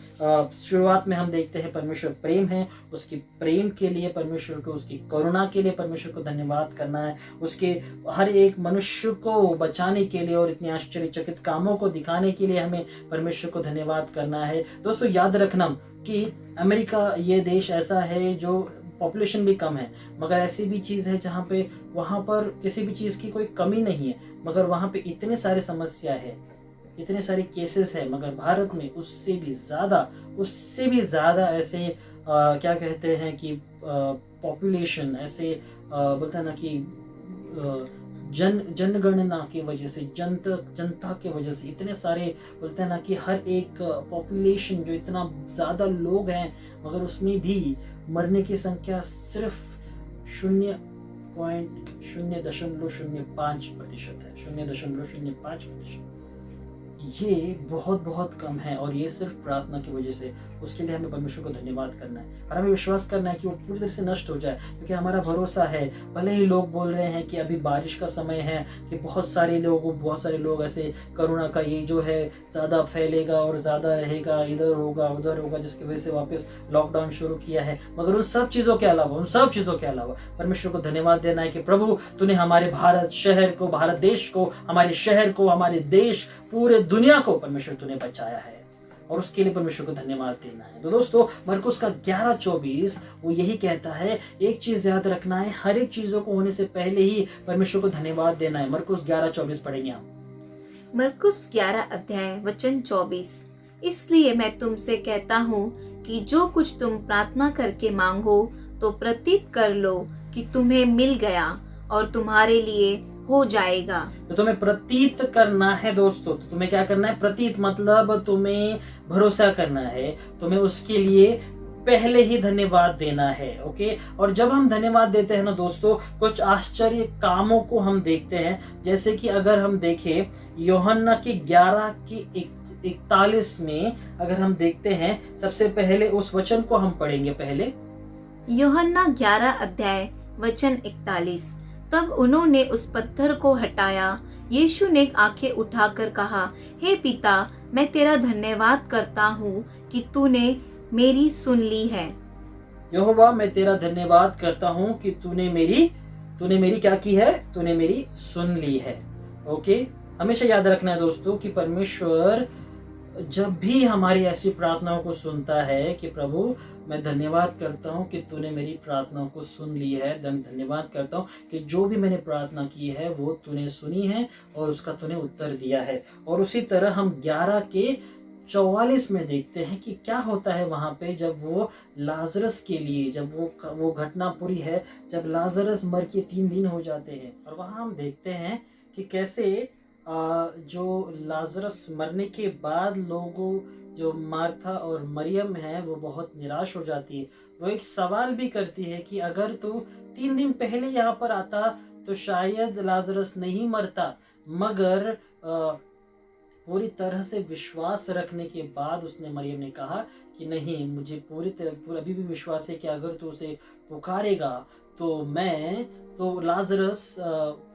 शुरुआत में हम देखते हैं परमेश्वर प्रेम है, उसके प्रेम के लिए परमेश्वर को, उसकी करुणा के लिए परमेश्वर को धन्यवाद करना है, उसके हर एक मनुष्य को बचाने के लिए और इतने आश्चर्यचकित कामों को दिखाने के लिए हमें परमेश्वर को धन्यवाद करना है। दोस्तों याद रखना कि अमेरिका ये देश ऐसा है जो पॉपुलेशन भी कम है, मगर ऐसी भी चीज है जहाँ पे वहाँ पर किसी भी चीज की कोई कमी नहीं है, मगर वहाँ पे इतने सारे समस्या है, इतने सारे केसेस है। मगर भारत में उससे भी ज्यादा ऐसे क्या कहते हैं कि पॉपुलेशन, ऐसे बोलते हैं ना कि जनगणना की वजह से, जनता की वजह से इतने सारे, बोलते हैं ना कि हर एक पॉपुलेशन जो इतना ज्यादा लोग हैं, मगर उसमें भी मरने की संख्या सिर्फ 0.005% है, 0.05%। ये बहुत बहुत कम है, और ये सिर्फ प्रार्थना की वजह से। उसके लिए हमें परमेश्वर को धन्यवाद करना है और हमें विश्वास करना है कि वो पूरी तरह से नष्ट हो जाए, क्योंकि हमारा भरोसा है। भले ही लोग बोल रहे हैं कि अभी बारिश का समय है, कि बहुत सारे लोग ऐसे कोरोना का ये जो है ज़्यादा फैलेगा और ज़्यादा रहेगा, इधर होगा उधर होगा, जिसकी वजह से वापस लॉकडाउन शुरू किया है। मगर उन सब चीज़ों के अलावा परमेश्वर को धन्यवाद देना है कि प्रभु तूने हमारे भारत देश को, हमारे शहर को, हमारे देश, पूरे दुनिया को परमेश्वर तूने बचाया है, और उसके लिए परमेश्वर को धन्यवाद देना है। तो दोस्तों, मरकुस का 11:24 वो यही कहता है, एक चीज याद रखना है, हर एक चीजों को होने से पहले ही परमेश्वर को धन्यवाद देना है। मरकुस 11:24 पढ़ेंगे हम। मरकुस 11 अध्याय वचन 24। इसलिए मैं तुमसे कहता हूँ कि जो कुछ तुम प्रार्थना करके मांगो तो प्रतीत कर लो कि तुम्हें मिल गया और तुम्हारे लिए हो जाएगा। तो तुम्हें प्रतीत करना है दोस्तों। तो तुम्हें क्या करना है? प्रतीत मतलब तुम्हें भरोसा करना है, तुम्हें उसके लिए पहले ही धन्यवाद देना है। ओके, और जब हम धन्यवाद देते हैं ना दोस्तों, कुछ आश्चर्य कामों को हम देखते हैं। जैसे कि अगर हम देखें यूहन्ना की 11:41 में अगर हम देखते हैं, सबसे पहले उस वचन को हम पढ़ेंगे। पहले यूहन्ना 11 अध्याय वचन 41। तब उन्होंने उस पत्थर को हटाया। यीशु ने आंखें उठाकर कहा, हे पिता, मैं तेरा धन्यवाद करता हूँ कि तूने मेरी सुन ली है। यहोवा, मैं तेरा धन्यवाद करता हूँ कि तूने मेरी क्या की है? तूने मेरी सुन ली है। ओके, हमेशा याद रखना है दोस्तों कि परमेश्वर जब भी हमारी ऐसी प्रार्थनाओं को सुनता है कि प्रभु मैं धन्यवाद करता हूँ कि तूने मेरी प्रार्थनाओं को सुन ली है, धन्यवाद करता हूँ कि जो भी मैंने प्रार्थना की है वो तूने सुनी है और उसका तूने उत्तर दिया है। और उसी तरह हम 11:44 में देखते हैं कि क्या होता है वहाँ पे, जब वो लाजरस के लिए, जब वो घटना पूरी है, जब लाजरस मर के 3 दिन हो जाते हैं। और वहाँ हम देखते हैं कि कैसे जो लाजरस मरने के बाद लोगों, जो मार्था और मरियम है, वो बहुत निराश हो जाती है। वो एक सवाल भी करती है कि अगर तू 3 दिन पहले यहाँ पर आता तो शायद लाजरस नहीं मरता। मगर पूरी तरह से विश्वास रखने के बाद उसने, मरियम ने कहा कि नहीं, मुझे अभी भी विश्वास है कि अगर तू उसे पुकारेगा तो लाजरस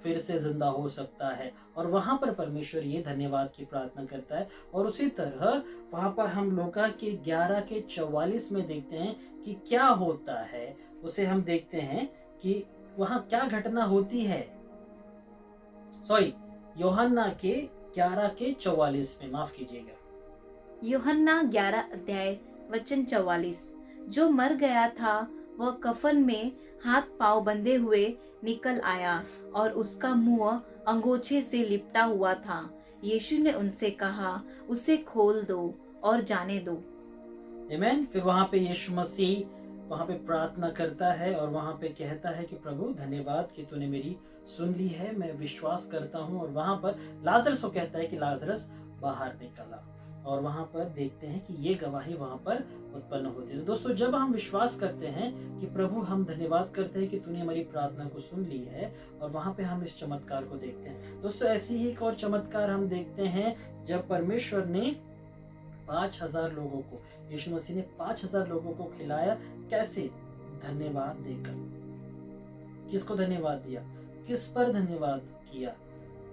फिर से जिंदा हो सकता है। और वहां पर परमेश्वर ये धन्यवाद की प्रार्थना करता है। और उसी तरह वहां पर हम लूका के 11:44 में देखते हैं कि क्या होता है। उसे हम देखते हैं कि वहां क्या घटना होती है। यूहन्ना के 11:44 में, माफ कीजिएगा, यूहन्ना 11 अध्याय वचन 44। जो मर गया था वह कफन में हाथ पांव बंधे हुए निकल आया और उसका मुंह अंगोछे से लिपटा हुआ था। यीशु ने उनसे कहा, उसे खोल दो और जाने दो। आमीन। फिर वहां पे यीशु मसीह वहां पे प्रार्थना करता है और वहां पे कहता है कि प्रभु धन्यवाद कि तूने मेरी सुन ली है, मैं विश्वास करता हूँ। और वहां पर लाजरस को कहता है कि लाजरस बाहर निकला। और वहां पर देखते हैं कि ये गवाही वहां पर उत्पन्न होती है। तो दोस्तों, जब हम विश्वास करते हैं कि प्रभु, हम धन्यवाद करते हैं कि तूने हमारी प्रार्थना को सुन ली है, और वहां पे हम इस चमत्कार को देखते हैं। दोस्तों, ऐसी ही एक और चमत्कार हम देखते हैं जब परमेश्वर ने 5000 लोगों को, यीशु मसीह ने 5000 लोगों को खिलाया। कैसे? धन्यवाद देकर। किसको धन्यवाद दिया? किस पर धन्यवाद किया?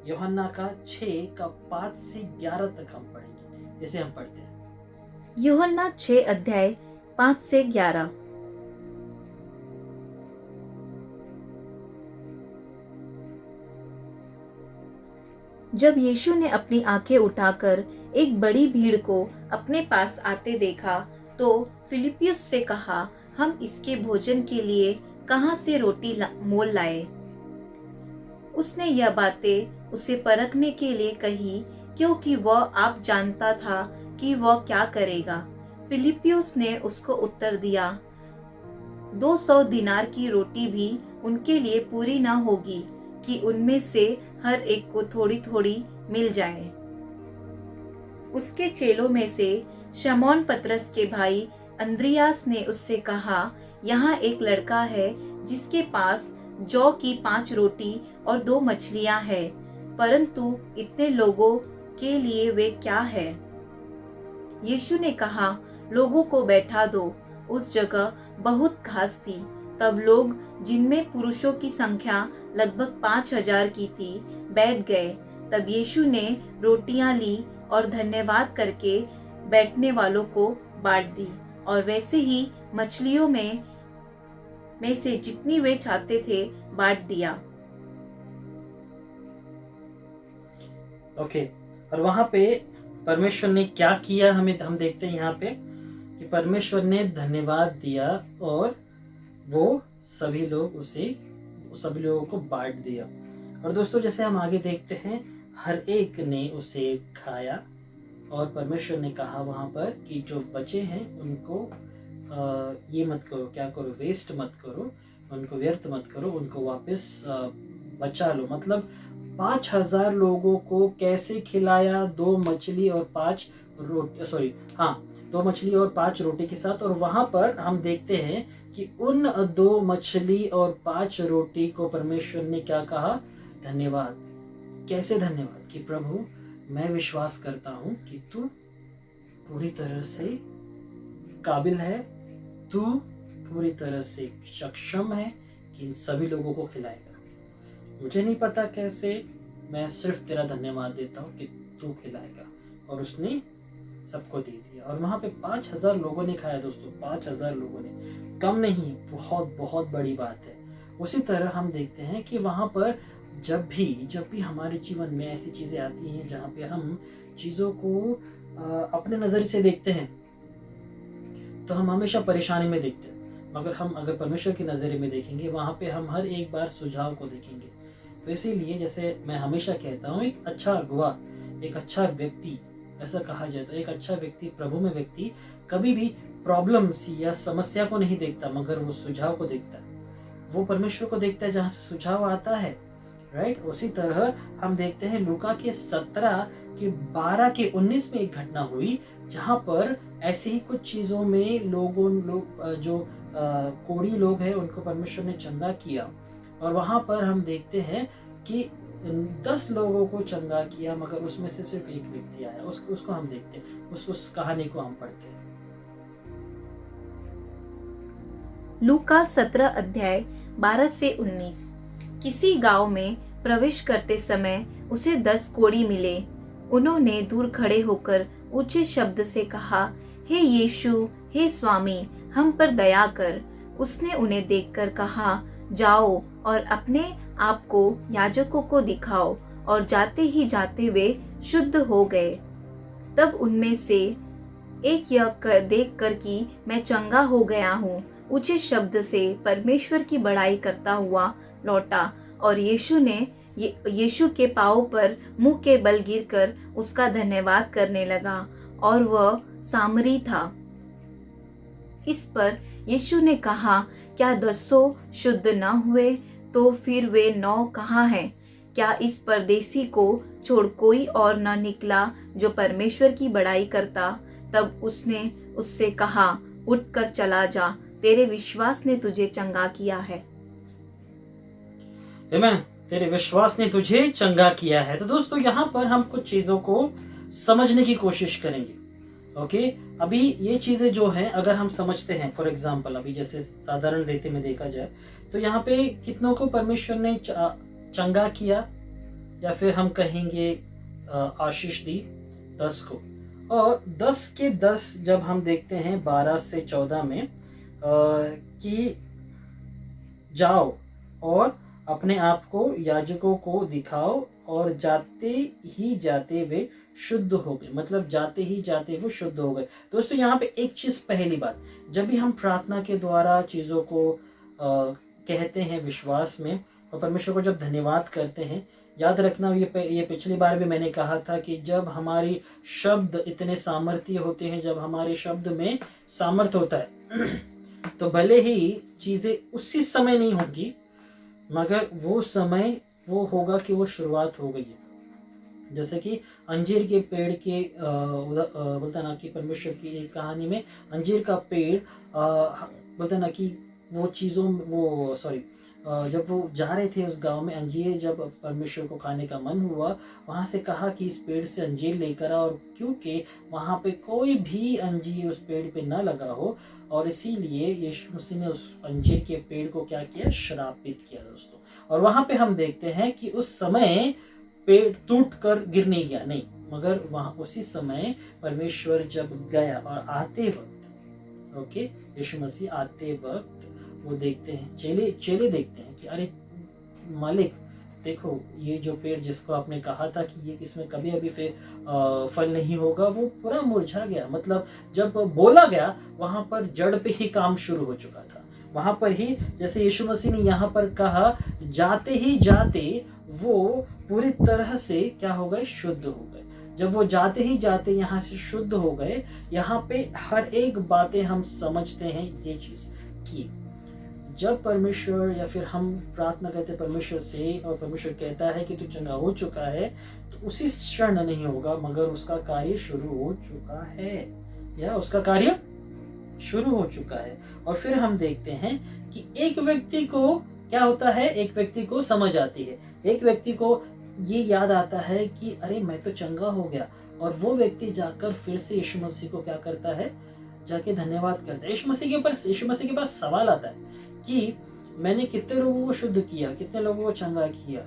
यूहन्ना का 6:5 से 11 तक हम पढ़ेंगे। इसे हम पढ़ते हैं। यूहन्ना 6 अध्याय 5 से 11। जब यीशु ने अपनी आंखें उठाकर एक बड़ी भीड़ को अपने पास आते देखा तो फिलिप्पुस से कहा, हम इसके भोजन के लिए कहां से रोटी मोल लाए। उसने यह बातें उसे परखने के लिए कही, क्योंकि वह आप जानता था कि वह क्या करेगा। फिलिप्पुस ने उसको उत्तर दिया, 200 दिनार की रोटी भी उनके लिए पूरी न होगी कि उनमें से हर एक को थोड़ी थोड़ी मिल जाए। उसके चेलों में से शमौन पतरस के भाई अंद्रियास ने उससे कहा, यहाँ एक लड़का है जिसके पास जौ की 5 रोटी और 2 मछलियां हैं, परंतु इतने लोगों के लिए वे क्या है? यीशु ने कहा, लोगों को बैठा दो। उस जगह बहुत घास थी। तब लोग, जिनमें पुरुषों की संख्या लगभग 5,000 की थी, बैठ गए। तब यीशु ने रोटियां ली और धन्यवाद करके बैठने वालों को बांट दी, और वैसे ही मछलियों में से जितनी वे चाहते थे बांट दिया। ओके, और वहां पे परमेश्वर ने क्या किया, हम देखते हैं यहाँ पे कि परमेश्वर ने धन्यवाद दिया और वो सभी लोगों को बांट दिया। और दोस्तों, जैसे हम आगे देखते हैं, हर एक ने उसे खाया और परमेश्वर ने कहा वहां पर कि जो बचे हैं उनको ये मत करो, क्या करो, वेस्ट मत करो, उनको व्यर्थ मत करो, उनको वापस बचा लो। मतलब 5,000 लोगों को कैसे खिलाया? 2 मछली और 5 रोटी के साथ। और वहां पर हम देखते हैं कि उन 2 मछली और 5 रोटी को परमेश्वर ने क्या कहा? धन्यवाद। कैसे धन्यवाद? कि प्रभु, मैं विश्वास करता हूं कि तू पूरी तरह से काबिल है, तू पूरी तरह से सक्षम है कि इन सभी लोगों को खिलाएगा। मुझे नहीं पता कैसे, मैं सिर्फ तेरा धन्यवाद देता हूँ कि तू खिलाएगा। और उसने सबको दे दिया। और वहां पे 5,000 लोगों ने खाया। दोस्तों, 5,000 लोगों ने, कम नहीं, बहुत बहुत बड़ी बात है। उसी तरह हम देखते हैं कि वहां पर जब भी हमारे जीवन में ऐसी चीजें आती हैं जहाँ पे हम चीजों को अपने नजर से देखते हैं, तो हम हमेशा परेशानी में देखते हैं। मगर हम अगर परमेश्वर की नजर में देखेंगे, वहां पे हम हर एक बार सुझाव को देखेंगे। तो इसीलिए जैसे मैं हमेशा कहता हूँ, एक अच्छा अगुवा, एक अच्छा व्यक्ति, ऐसा कहा जाए तो एक अच्छा व्यक्ति, प्रभु में व्यक्ति, कभी भी प्रॉब्लम्स या समस्या को नहीं देखता, मगर वो सुझाव को देखता है। वो परमेश्वर को देखता है जहाँ से सुझाव आता है, राइट। उसी तरह हम देखते हैं लूका के 17 के 12 के 19 में एक घटना हुई जहाँ पर ऐसे ही कुछ चीजों में जो कोढ़ी लोग हैं उनको परमेश्वर ने चंगा किया। और वहां पर हम देखते हैं कि 10 लोगों को चंगा किया, मगर उसमें से सिर्फ एक व्यक्ति आया। उसको हम देखते हैं, उस कहानी को हम पढ़ते हैं। लूका 17 अध्याय 12 से 19। किसी गांव में प्रवेश करते समय उसे 10 कोढ़ी मिले। उन्होंने दूर खड़े होकर ऊंचे शब्द से कहा, हे यीशु, हे स्वामी, हम पर दया कर। उसने उन्हें देखकर कहा, जाओ और अपने आप को याजकों को दिखाओ। और जाते ही जाते वे शुद्ध हो गए। तब उनमें से एक यह देख कर कि मैं चंगा हो गया हूँ, ऊंचे शब्द से परमेश्वर की बड़ाई करता हुआ लौटा। और यीशु के पांवों पर मुंह के बल गिरकर उसका धन्यवाद करने लगा, और वह सामरी था। इस पर यीशु ने कहा, क्या 10 शुद्ध न हुए? तो फिर वे 9 कहाँ हैं? क्या इस परदेसी को छोड़ कोई और न निकला जो परमेश्वर की बड़ाई करता? तब उसने उससे कहा, उठकर चला जा, तेरे विश्वास ने तुझे चंगा किया है। आमीन। तेरे विश्वास ने तुझे चंगा किया है। तो दोस्तों, यहाँ पर हम कुछ चीजों को समझने की कोशिश करेंगे। ओके, अभी ये चीजें जो हैं अगर हम समझते हैं, फॉर एग्जांपल अभी जैसे साधारण रीति में देखा जाए तो यहाँ पे कितनों को परमेश्वर ने चंगा किया, या फिर हम कहेंगे आशीष दी? 10 को। और 10 के 10 जब हम देखते हैं 12 से 14 में कि जाओ और अपने आप को याजकों को दिखाओ, और जाते ही जाते वे शुद्ध हो गए। मतलब जाते ही जाते वो शुद्ध हो गए। दोस्तों, यहाँ पे एक चीज, पहली बात, जब भी हम प्रार्थना के द्वारा चीजों को कहते हैं विश्वास में, और परमेश्वर को जब धन्यवाद करते हैं, याद रखना, ये पिछली बार भी मैंने कहा था कि जब हमारी शब्द इतने सामर्थ्य होते हैं, जब हमारे शब्द में सामर्थ्य होता है तो भले ही चीजें उसी समय नहीं होगी, मगर वो समय वो होगा कि वो शुरुआत हो गई है। जैसे कि अंजीर के पेड़ के बोलता ना कि परमेश्वर की एक कहानी में अंजीर का पेड़ बोलता ना कि जब वो जा रहे थे उस गांव में, अंजीर जब परमेश्वर को खाने का मन हुआ, वहां से कहा कि इस पेड़ से अंजीर लेकर आओ, और क्योंकि वहां पे कोई भी अंजीर उस पेड़ पे ना लगा हो, और इसीलिए यीशु मसीह ने उस अंजीर के पेड़ को क्या किया, श्रापित किया दोस्तों। और वहां पे हम देखते हैं कि उस समय पेड़ टूट कर गिर नहीं गया, नहीं, मगर वहां उसी समय परमेश्वर जब गया और आते वक्त, ओके, यीशु मसीह आते वक्त वो देखते हैं, चेले देखते हैं कि अरे मालिक देखो, ये जो पेड़ जिसको आपने कहा था कि ये इसमें कभी अभी फिर फल नहीं होगा, वो पूरा मुरझा गया। मतलब जब बोला गया वहां पर जड़ पे ही काम शुरू हो चुका था। वहां पर ही जैसे यीशु मसीह ने यहाँ पर कहा, जाते ही जाते वो पूरी तरह से क्या हो गए, शुद्ध हो गए। जब वो जाते ही जाते यहाँ से शुद्ध हो गए, यहाँ पे हर एक बातें हम समझते हैं ये चीज कि जब परमेश्वर या फिर हम प्रार्थना करते परमेश्वर से और परमेश्वर कहता है कि तू चंगा हो चुका है, तो उसी क्षण नहीं होगा, मगर उसका कार्य शुरू हो चुका है, या उसका कार्य शुरू हो चुका है। और फिर हम देखते हैं कि एक व्यक्ति को क्या होता है, एक व्यक्ति को समझ आती है, एक व्यक्ति को ये याद आता है कि अरे मैं तो चंगा हो गया, और वो व्यक्ति जाकर फिर से यीशु मसीह को क्या करता है, जाके धन्यवाद करता है। यीशु मसीह के पास सवाल आता है कि मैंने कितने लोगों को शुद्ध किया, कितने लोगों को चंगा किया,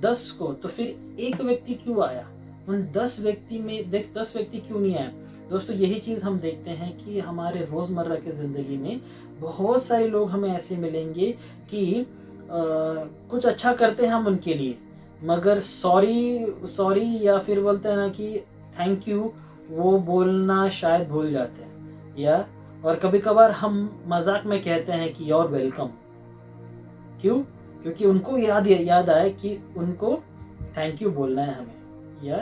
10 को, तो फिर एक व्यक्ति क्यों आया, उन 10 व्यक्ति में 10 व्यक्ति क्यों नहीं आए। दोस्तों यही चीज हम देखते हैं कि हमारे रोजमर्रा की जिंदगी में बहुत सारे लोग हमें ऐसे मिलेंगे कि कुछ अच्छा करते हैं हम उनके लिए, मगर सॉरी या फिर बोलते हैं ना कि थैंक यू, वो बोलना शायद भूल जाते हैं, या और कभी कभार हम मजाक में कहते हैं कि योर वेलकम। क्यों? क्योंकि उनको याद आए कि उनको थैंक यू बोलना है हमें, या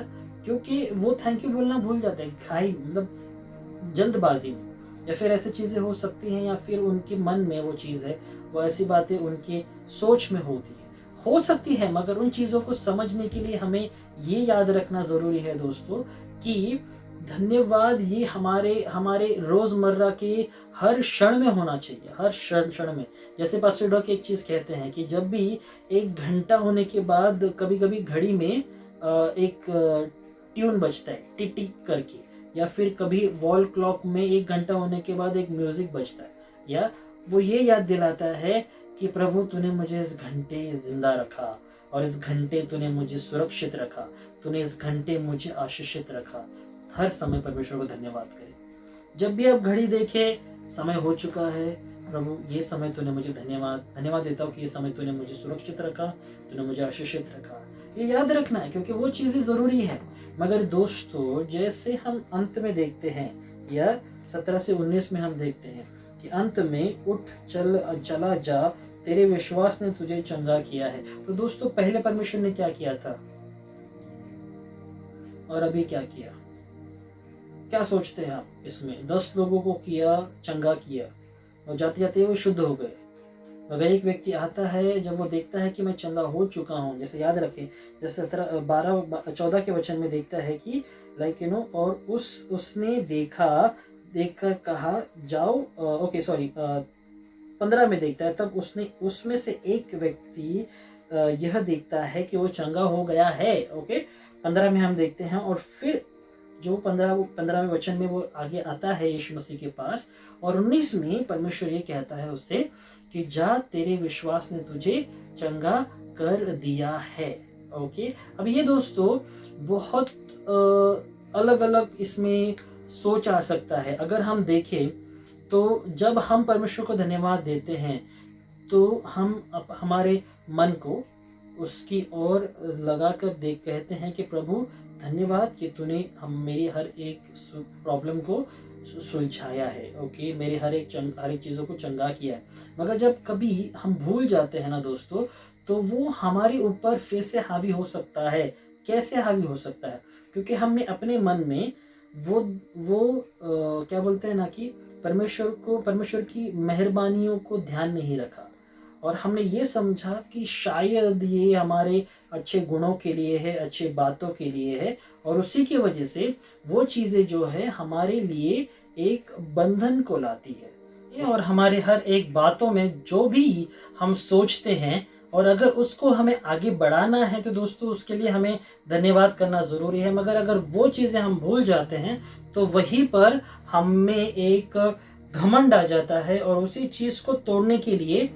क्योंकि वो थैंक यू बोलना भूल जाते हैं, मतलब जल्दबाजी में, या फिर ऐसी चीजें हो सकती हैं, या फिर उनके मन में वो चीज है, वो ऐसी बातें उनके सोच में हो सकती है, मगर उन चीजों को समझने के लिए हमें ये याद रखना जरूरी है दोस्तों कि धन्यवाद ये हमारे रोजमर्रा के हर क्षण में होना चाहिए, हर क्षण में। जैसे पास्टर डॉक एक चीज कहते हैं कि जब भी 1 घंटा होने के बाद कभी कभी घड़ी में एक ट्यून बजता है टिक टिक करके, या फिर कभी वॉल क्लॉक में 1 घंटा होने के बाद एक म्यूजिक बजता है, या वो ये याद दिलाता है कि प्रभु तूने मुझे इस घंटे जिंदा रखा, और इस घंटे तूने मुझे सुरक्षित रखा, तूने इस घंटे मुझे आशीषित रखा। हर समय परमेश्वर को धन्यवाद करें। जब भी आप घड़ी देखें समय हो चुका है, प्रभु ये समय तूने मुझे धन्यवाद देता हूँ कि ये समय तूने मुझे सुरक्षित रखा, तूने मुझे आशीषित रखा। ये याद रखना है क्योंकि वो चीजें जरूरी है। मगर दोस्तों जैसे हम अंत में देखते हैं, या 17 से 19 में हम देखते हैं कि अंत में उठ चला जा, तेरे विश्वास ने तुझे चंगा किया है। तो दोस्तों पहले परमेश्वर ने क्या किया था और अभी क्या किया? क्या सोचते हैं आप इसमें? 10 लोगों को किया, चंगा किया, और जाते जाते वो शुद्ध हो गए। अगर एक व्यक्ति आता है, जब वो देखता है कि मैं चंगा हो चुका हूँ, जैसे याद रखें, जैसे 14 के वचन में देखता है कि और उसने देखकर कहा जाओ, 15 में देखता है, तब उसमें से एक व्यक्ति यह देखता है कि वो चंगा हो गया है। 15 में हम देखते हैं, और फिर जो 15वें वचन में वो आगे आता है यीशु मसीह के पास, और 19 में परमेश्वर ये कहता है उससे कि जा, तेरे विश्वास ने तुझे चंगा कर दिया है। अब ये दोस्तों बहुत अलग अलग इसमें सोच आ सकता है। अगर हम देखें तो जब हम परमेश्वर को धन्यवाद देते हैं तो हम हमारे मन को उसकी ओर लगाकर कहते हैं कि प्रभु धन्यवाद कि तूने मेरी हर एक प्रॉब्लम को सुलझाया है। मेरे हर एक चीज़ों को चंगा किया है। मगर जब कभी हम भूल जाते हैं ना दोस्तों, तो वो हमारे ऊपर फिर से हावी हो सकता है। कैसे हावी हो सकता है? क्योंकि हमने अपने मन में वो क्या बोलते हैं ना कि परमेश्वर की मेहरबानियों को ध्यान नहीं रखा, और हमने ये समझा कि शायद ये हमारे अच्छे गुणों के लिए है, अच्छे बातों के लिए है, और उसी की वजह से वो चीज़ें जो है हमारे लिए एक बंधन को लाती है, और हमारे हर एक बातों में जो भी हम सोचते हैं और अगर उसको हमें आगे बढ़ाना है तो दोस्तों उसके लिए हमें धन्यवाद करना ज़रूरी है। मगर अगर वो चीज़ें हम भूल जाते हैं तो वहीं पर हमें एक घमंड आ जाता है और उसी चीज़ को तोड़ने के लिए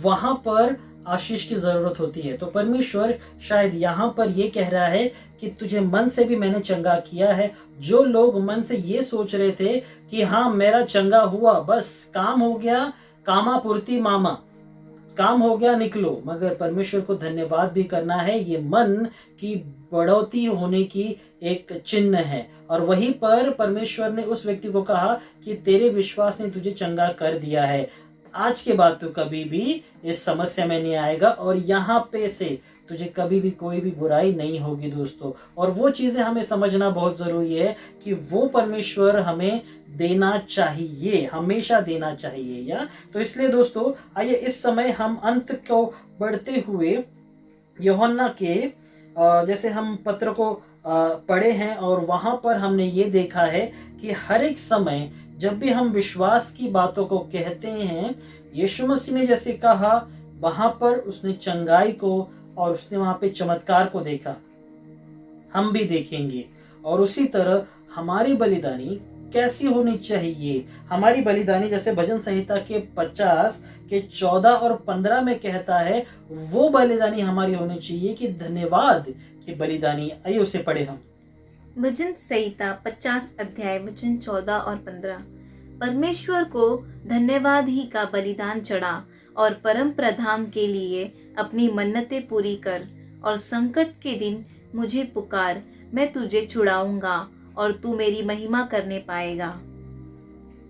वहाँ पर आशीष की ज़रूरत होती है। तो परमेश्वर शायद यहाँ पर ये कह रहा है कि तुझे मन से भी मैंने चंगा किया है। जो लोग मन से ये सोच रहे थे कि हाँ मेरा चंगा हुआ, बस काम हो गया, कामा पूर्ति मामा, काम हो गया निकलो, मगर परमेश्वर को धन्यवाद भी करना है। ये मन की बढ़ोतरी होने की एक चिन्ह है। और वहीं पर परमेश्वर ने उस व्यक्ति को कहा कि तेरे विश्वास ने तुझे चंगा कर दिया है, आज के बाद तो कभी भी इस समस्या में नहीं आएगा और यहाँ पे से तुझे कभी भी कोई भी बुराई नहीं होगी दोस्तों। और वो चीज़ें हमें समझना बहुत ज़रूरी है कि वो परमेश्वर हमें देना चाहिए, हमेशा देना चाहिए। या तो इसलिए दोस्तों आइए इस समय हम अंत को बढ़ते हुए यूहन्ना के जैसे हम पत्र को पढ़े हैं और वहाँ पर हमने ये देखा है कि हर एक समय जब भी हम विश्वास की बातों को कहते हैं, यीशु मसीह ने जैसे कहा वहाँ पर उसने चंगाई को और उसने वहाँ पे चमत्कार को देखा, हम भी देखेंगे। और उसी तरह हमारी बलिदानी कैसी होनी चाहिए। हमारी बलिदानी जैसे भजन संहिता के 50 के 14 और 15 में कहता है, वो बलिदानी हमारी होनी चाहिए कि धन्यवाद की बलिदानी। आइए उसे पढ़े हम। भजन संहिता 50 अध्याय वचन 14 और 15। परमेश्वर को धन्यवाद ही का बलिदान चढ़ा और परम प्रधान के लिए अपनी मन्नतें पूरी कर और संकट के दिन मुझे पुकार, मैं तुझे छुड़ाऊंगा और तू मेरी महिमा करने पाएगा।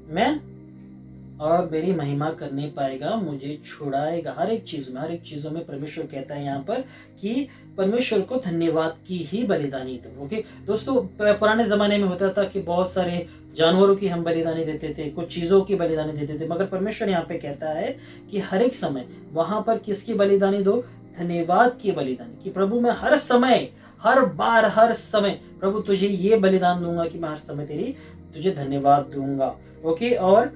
मैं और मेरी महिमा करने पाएगा, मुझे छुड़ाएगा। हर एक चीजों में परमेश्वर कहता है यहाँ पर कि परमेश्वर को धन्यवाद की ही बलिदानी दो। ओके दोस्तों, पुराने जमाने में होता था कि बहुत सारे जानवरों की हम बलिदानी देते थे, कुछ चीजों की बलिदानी देते थे, मगर परमेश्वर यहाँ पे कहता है कि हर एक समय वहां पर किसकी बलिदानी दो? धन्यवाद की बलिदानी। कि प्रभु मैं हर समय, हर बार, हर समय प्रभु तुझे ये बलिदान दूंगा कि मैं हर समय तुझे धन्यवाद दूंगा। ओके, और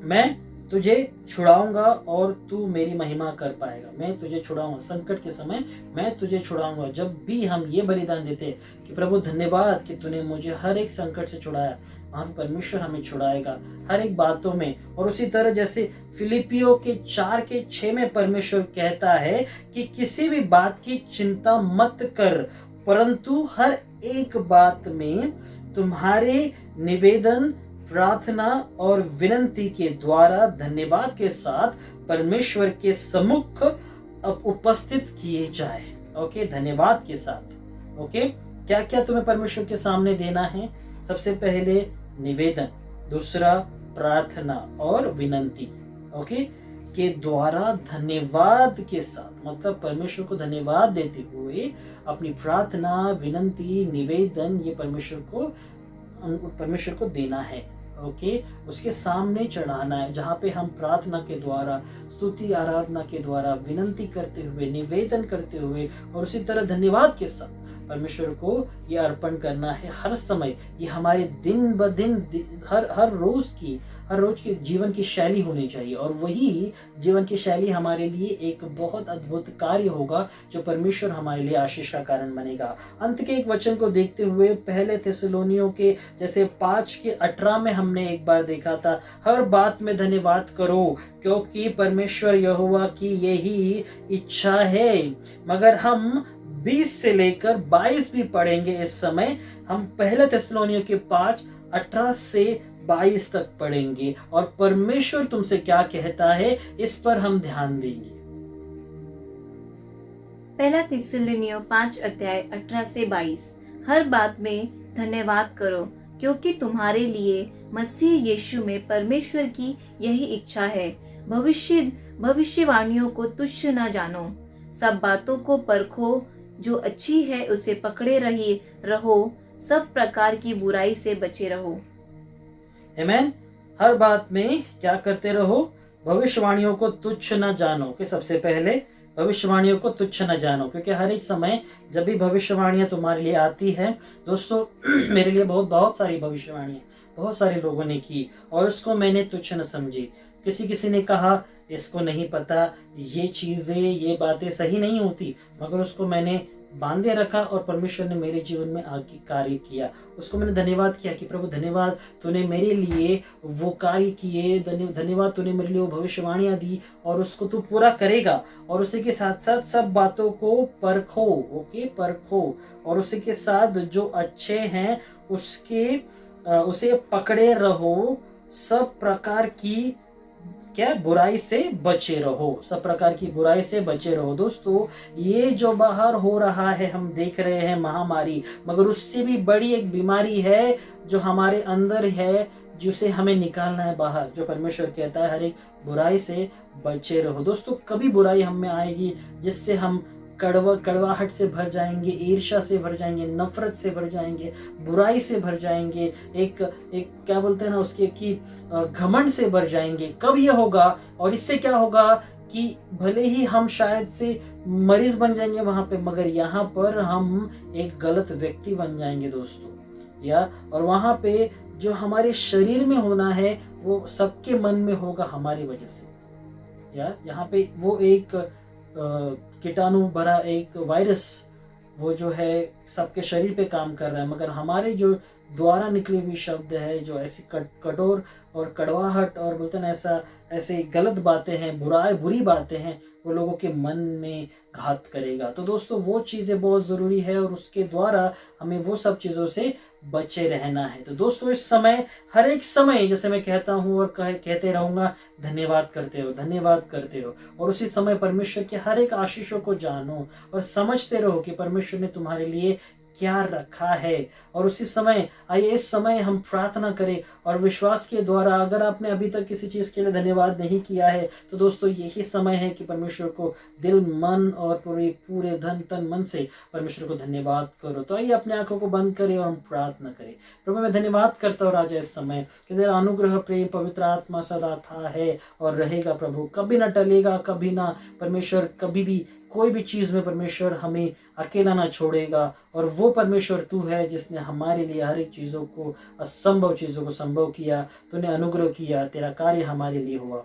मैं तुझे छुड़ाऊंगा और तू मेरी महिमा कर पाएगा। मैं तुझे छुड़ाऊंगा, संकट के समय मैं तुझे छुड़ाऊंगा। जब भी हम ये बलिदान देते कि प्रभु धन्यवाद कि तूने मुझे हर एक संकट से छुड़ाया, वहां परमेश्वर हमें छुड़ाएगा हर एक बातों में। और उसी तरह जैसे फिलिपियों के 4:6 में परमेश्वर कहता है कि किसी भी बात की चिंता मत कर, परंतु हर एक बात में तुम्हारे निवेदन, प्रार्थना और विनंती के द्वारा धन्यवाद के साथ परमेश्वर के सम्मुख उपस्थित किए जाए। ओके, धन्यवाद के साथ। ओके, क्या क्या तुम्हें परमेश्वर के सामने देना है? सबसे पहले निवेदन, दूसरा प्रार्थना और विनंती, ओके, के द्वारा धन्यवाद के साथ, मतलब परमेश्वर को धन्यवाद देते हुए अपनी प्रार्थना, विनंती, निवेदन ये परमेश्वर को देना है। ओके, उसके सामने चढ़ाना है, जहाँ पे हम प्रार्थना के द्वारा, स्तुति आराधना के द्वारा, विनंती करते हुए, निवेदन करते हुए और उसी तरह धन्यवाद के साथ परमेश्वर को ये अर्पण करना है हर समय। ये हमारे दिन ब दिन हर रोज की जीवन की शैली होनी चाहिए। और वही जीवन की शैली हमारे लिए एक बहुत अद्भुत कार्य होगा जो परमेश्वर हमारे लिए आशीष का कारण बनेगा। अंत के एक वचन को देखते हुए पहले थिस्सलुनीयों के जैसे 5:18 में हमने एक बार देखा था, हर बात में धन्यवाद करो क्योंकि परमेश्वर यहोवा की यही इच्छा है। मगर हम 20 से लेकर 22 भी पढ़ेंगे इस समय। हम पहले थिस्सलुनीयों के 5:18 से 22 तक पढ़ेंगे और परमेश्वर तुमसे क्या कहता है इस पर हम ध्यान देंगे। पहला थिस्सलुनीयों 5 अध्याय 18 से 22। हर बात में धन्यवाद करो क्योंकि तुम्हारे लिए मसीह यीशु में परमेश्वर की यही इच्छा है। भविष्यवाणियों को तुच्छ न जानो, सब बातों को परखो, जो अच्छी है उसे पकड़े रहो, सब प्रकार की बुराई से बचे रहो। आमीन। हर बात में क्या करते रहो? भविष्यवाणियों को तुच्छ न जानो। कि सबसे पहले भविष्यवाणियों को तुच्छ न जानो, क्योंकि हर एक समय जब भी भविष्यवाणियां तुम्हारे लिए आती है दोस्तों, मेरे लिए बहुत सारी भविष्यवाणियां बहुत सारे लोगों ने की और उसको मैंने तुच्छ न समझी। किसी ने कहा इसको नहीं पता, ये चीजें ये बातें सही नहीं होती, मगर उसको मैंने बांधे रखा और परमेश्वर ने मेरे जीवन में आगे कार्य किया। उसको मैंने धन्यवाद किया कि प्रभु धन्यवाद, तूने मेरे लिए वो कार्य किए, धन्यवाद तूने मेरे लिए वो भविष्यवाणियां दी और उसको तू पूरा करेगा। और उसी के साथ साथ सब बातों को परखो, ओके, परखो, और उसी के साथ जो अच्छे हैं उसे पकड़े रहो, सब प्रकार की बुराई से बचे रहो, सब प्रकार की बुराई से बचे रहो। दोस्तों, ये जो बाहर हो रहा है हम देख रहे हैं महामारी, मगर उससे भी बड़ी एक बीमारी है जो हमारे अंदर है, जिसे हमें निकालना है बाहर। जो परमेश्वर कहता है हर एक बुराई से बचे रहो। दोस्तों, कभी बुराई हम में आएगी जिससे हम कड़वाहट से भर जाएंगे, ईर्ष्या से भर जाएंगे, नफरत से भर जाएंगे, बुराई से भर जाएंगे, एक क्या बोलते हैं ना उसके कि घमंड से भर जाएंगे। कब ये होगा? और इससे क्या होगा कि भले ही हम शायद से मरीज बन जाएंगे वहां पे, मगर यहाँ पर हम एक गलत व्यक्ति बन जाएंगे दोस्तों, या और वहां पे जो हमारे शरीर में होना है वो सबके मन में होगा हमारी वजह से। या यहाँ पे वो एक कीटाणु भरा एक वायरस वो जो है सबके शरीर पे काम कर रहा है, मगर हमारे जो द्वारा निकले हुए शब्द है, जो ऐसी कठोर और कड़वाहट और बोलते ना ऐसे गलत बातें हैं, बुरी बातें हैं, वो लोगों के मन में घात करेगा। तो दोस्तों, वो चीज़ें बहुत ज़रूरी है और उसके द्वारा हमें वो सब चीज़ों से बचे रहना है। तो दोस्तों, इस समय हर एक समय जैसे मैं कहता हूँ और कहते रहूँगा, धन्यवाद करते हो, धन्यवाद करते हो। और उसी समय परमेश्वर के हर एक आशीषों को जानो और समझते रहो कि परमेश्वर ने तुम्हारे लिए क्या रखा है। और उसी समय आइए इस समय हम प्रार्थना करें और विश्वास के द्वारा, अगर आपने अभी तक किसी चीज के लिए धन्यवाद नहीं किया है तो दोस्तों यही समय है कि परमेश्वर को दिल मन और पूरे धन तन मन से परमेश्वर को धन्यवाद करो। तो आइए अपने आंखों को बंद करें और हम प्रार्थना करें। प्रभु, मैं धन्यवाद करता हूँ राजा इस समय कि तेरा अनुग्रह, प्रेम, पवित्र आत्मा सदा था, है और रहेगा प्रभु, कभी ना टलेगा, कभी ना परमेश्वर, कभी भी कोई भी चीज में परमेश्वर हमें अकेला ना छोड़ेगा। और वो परमेश्वर तू है जिसने हमारे लिए हर एक चीजों को, असंभव चीजों को संभव किया, तूने अनुग्रह किया, तेरा कार्य हमारे लिए हुआ।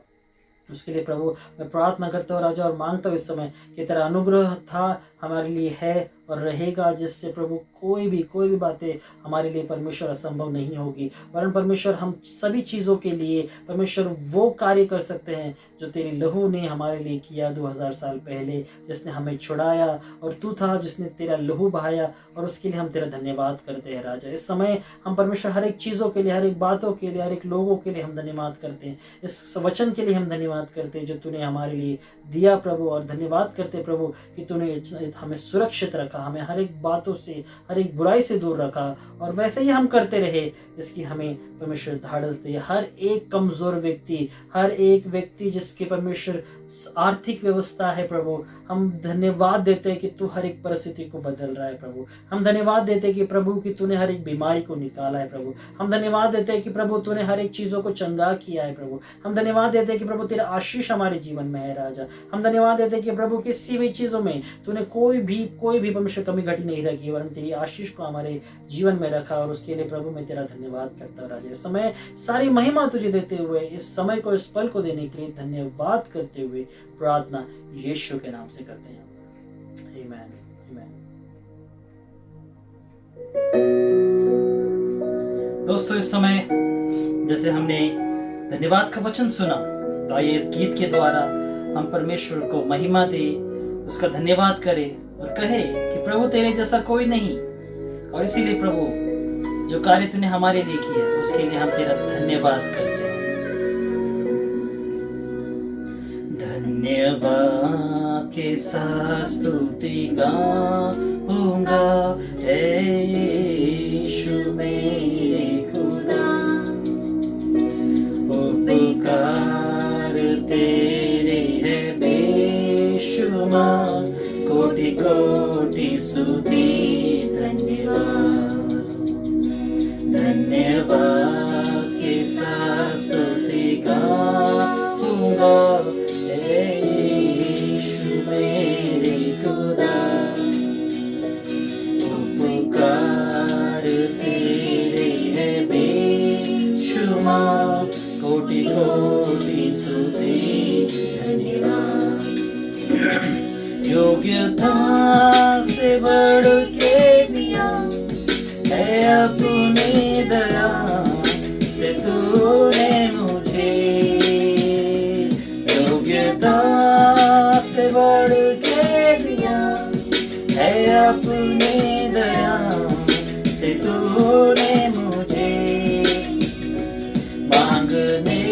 उसके लिए प्रभु मैं प्रार्थना करता हूँ राजा और मांगता हूँ इस समय कि तेरा अनुग्रह था, हमारे लिए है और रहेगा, जिससे प्रभु कोई भी बातें हमारे लिए परमेश्वर असंभव नहीं होगी। वरन परमेश्वर हम सभी चीज़ों के लिए परमेश्वर वो कार्य कर सकते हैं जो तेरी लहू ने हमारे लिए किया 2000 साल पहले, जिसने हमें छुड़ाया और तू था जिसने तेरा लहू बहाया, और उसके लिए हम तेरा धन्यवाद करते हैं राजा। इस समय हम परमेश्वर हर एक चीज़ों के लिए, हर एक बातों के लिए, हर एक लोगों के लिए हम धन्यवाद करते हैं। इस वचन के लिए हम धन्यवाद करते हैं जो तूने हमारे लिए दिया प्रभु, और धन्यवाद करते प्रभु कि तूने हमें सुरक्षित रखा, हमें हर एक बातों से, हर एक बुराई से दूर रखा, और वैसे ही हम करते रहे। इसकी हमें परमेश्वर धाड़स दे। हर एक कमजोर व्यक्ति, हर एक व्यक्ति जिसके परमेश्वर आर्थिक व्यवस्था है प्रभु, हम धन्यवाद देते हैं कि तू हर एक परिस्थिति को बदल रहा है प्रभु। हम धन्यवाद देते हैं कि प्रभु कि तूने हर एक बीमारी को निकाला है प्रभु। हम धन्यवाद देते हैं कि प्रभु तूने हर एक चीजों को चंगा किया है प्रभु। हम धन्यवाद देते हैं कि प्रभु तेरा आशीष हमारे जीवन में है राजा। हम धन्यवाद देते हैं कि प्रभु किसी भी चीजों में तूने कोई भी परमेश्वर कमी घटी नहीं रखी, वरन तेरी आशीष को हमारे जीवन में रखा, और उसके लिए प्रभु मैं तेरा धन्यवाद करता हूँ राजा। इस समय सारी महिमा तुझे देते हुए, इस समय को, इस पल को देने के लिए धन्यवाद करते हुए प्रार्थना यीशु के नाम से करते हैं, आमीन, आमीन। दोस्तों, इस समय जैसे हमने धन्यवाद का वचन सुना, तो आइए इस गीत के द्वारा हम परमेश्वर को महिमा दे, उसका धन्यवाद करें और कहे कि प्रभु तेरे जैसा कोई नहीं, और इसीलिए प्रभु जो कार्य तूने हमारे लिए किया उसके लिए हम तेरा धन्यवाद करते हैं। धन्यवाद के साथ स्तुति गाऊंगा, यीशु मेरे खुदा, उपकार तेरे है बेशुमार, कोटि कोटि स्तुति धन्यवाद। धन्यवाद के साथ स्तुति गाऊंगा, यीशु मेरे कोटि कोटि स्तुति धन्यवाद। योग्यता से बढ़ के दिया है अपनी दया से तूने मुझे, योग्यता से बढ़ के दिया है अपनी दया से तूने मुझे, मांगने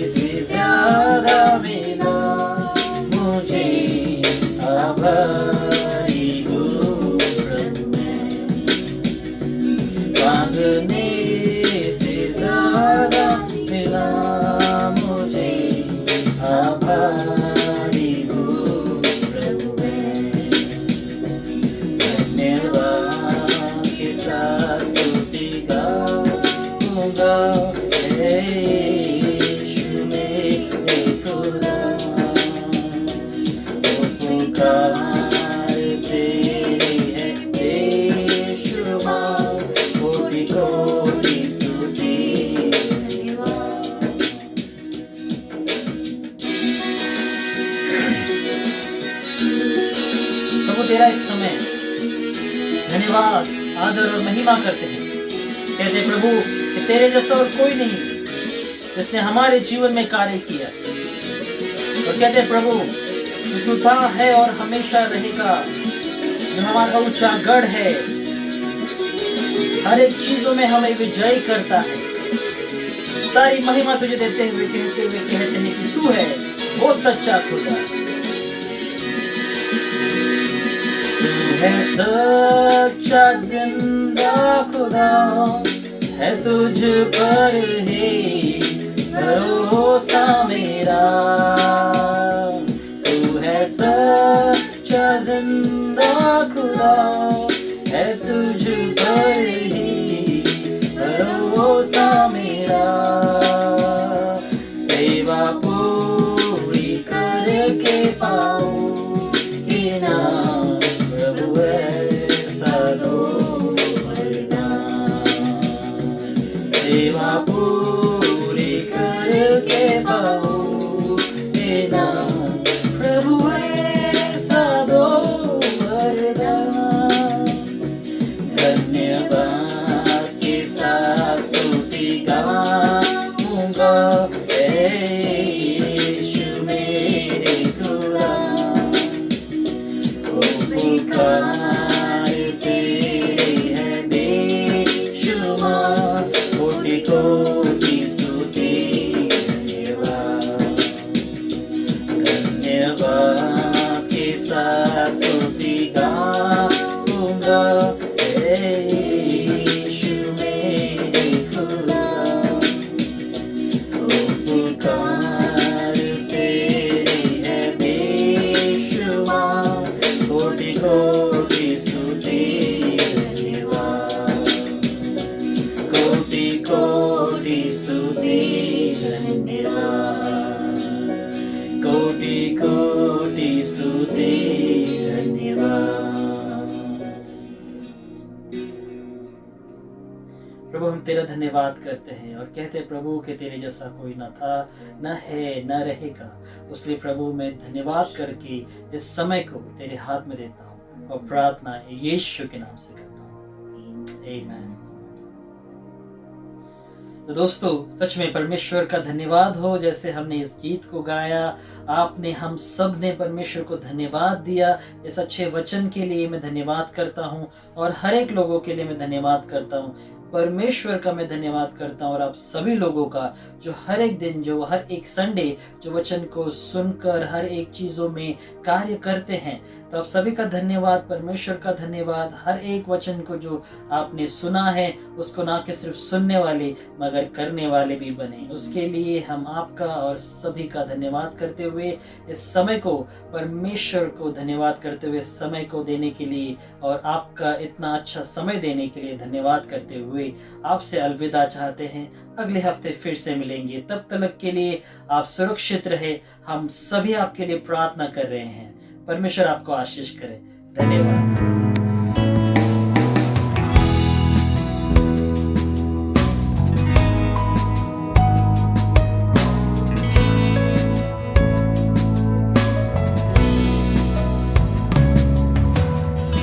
से ज्यादा मिला मुझे, आभारी हूँ प्रभु मैं, मांगने से ज्यादा मिला मुझे, आभारी हूँ प्रभु मैं। धन्यवाद के साथ स्तुति गाऊंगा, यीशु मेरे खुदा, पुकारते हैं बेशुमार कोटि कोटि स्तुति धन्यवाद। प्रभु तेरा इस समय धन्यवाद, आदर और महिमा करते हैं। कहते प्रभु कि तेरे जैसा और कोई नहीं जिसने हमारे जीवन में कार्य किया, और कहते प्रभु कि तू था, है और हमेशा रहेगा, जो हमारा ऊंचा गढ़ है, हर एक चीजों में हमें विजयी करता है। सारी महिमा तुझे देते हुए कहते हैं कि तू है वो सच्चा खुदा, तू है सच्चा जिंदा खुदा, है तुझ पर ही भरोसा मेरा, तू है सच्चा जिंदा खुदा, है तुझ पर ही भरोसा मेरा, सेवा पूरी करके पाऊं इनाम प्रभु ऐसा दो वरदान, सेवा पूरी करके पाऊं इनाम प्रभु ऐसा दो वरदान। धन्यवाद के साथ स्तुति गाऊंगा, यीशु मेरे खुदा, पुकारते हैं बेशुमार कोटि कोटि स्तुति धन्यवाद। धन्यवाद के साथ स्तुति गाऊंगा, यीशु मेरे खुदा, पुकारते हैं बेशुमार कोटि कोटि स्तुति धन्यवाद, कोटि कोटि स्तुति धन्यवाद, कोटि कोटि स्तुति धन्यवाद। प्रभु हम तेरा धन्यवाद करते हैं और कहते हैं प्रभु कि तेरे जैसा कोई न था, न है, न रहेगा। उसलिए प्रभु मैं धन्यवाद करके इस समय को तेरे हाथ में देता हूँ और प्रार्थना यीशु के नाम से करता हूँ, आमीन। तो दोस्तों सच में परमेश्वर का धन्यवाद हो, जैसे हमने इस गीत को गाया, आपने हम सब ने परमेश्वर को धन्यवाद दिया। इस अच्छे वचन के लिए मैं धन्यवाद करता हूँ और हर एक लोगों के लिए मैं धन्यवाद करता हूँ। परमेश्वर का मैं धन्यवाद करता हूँ और आप सभी लोगों का जो हर एक दिन, जो हर एक संडे जो वचन को सुनकर हर एक चीजों में कार्य करते हैं, तो आप सभी का धन्यवाद, परमेश्वर का धन्यवाद। हर एक वचन को जो आपने सुना है उसको ना कि सिर्फ सुनने वाले मगर करने वाले भी बने, उसके लिए हम आपका और सभी का धन्यवाद करते हुए इस समय को परमेश्वर को धन्यवाद करते हुए समय को देने के लिए और आपका इतना अच्छा समय देने के लिए धन्यवाद करते हुए आपसे अलविदा चाहते हैं। अगले हफ्ते फिर से मिलेंगे, तब तक के लिए आप सुरक्षित रहे। हम सभी आपके लिए प्रार्थना कर रहे हैं। परमेश्वर आपको आशीष करे। धन्यवाद।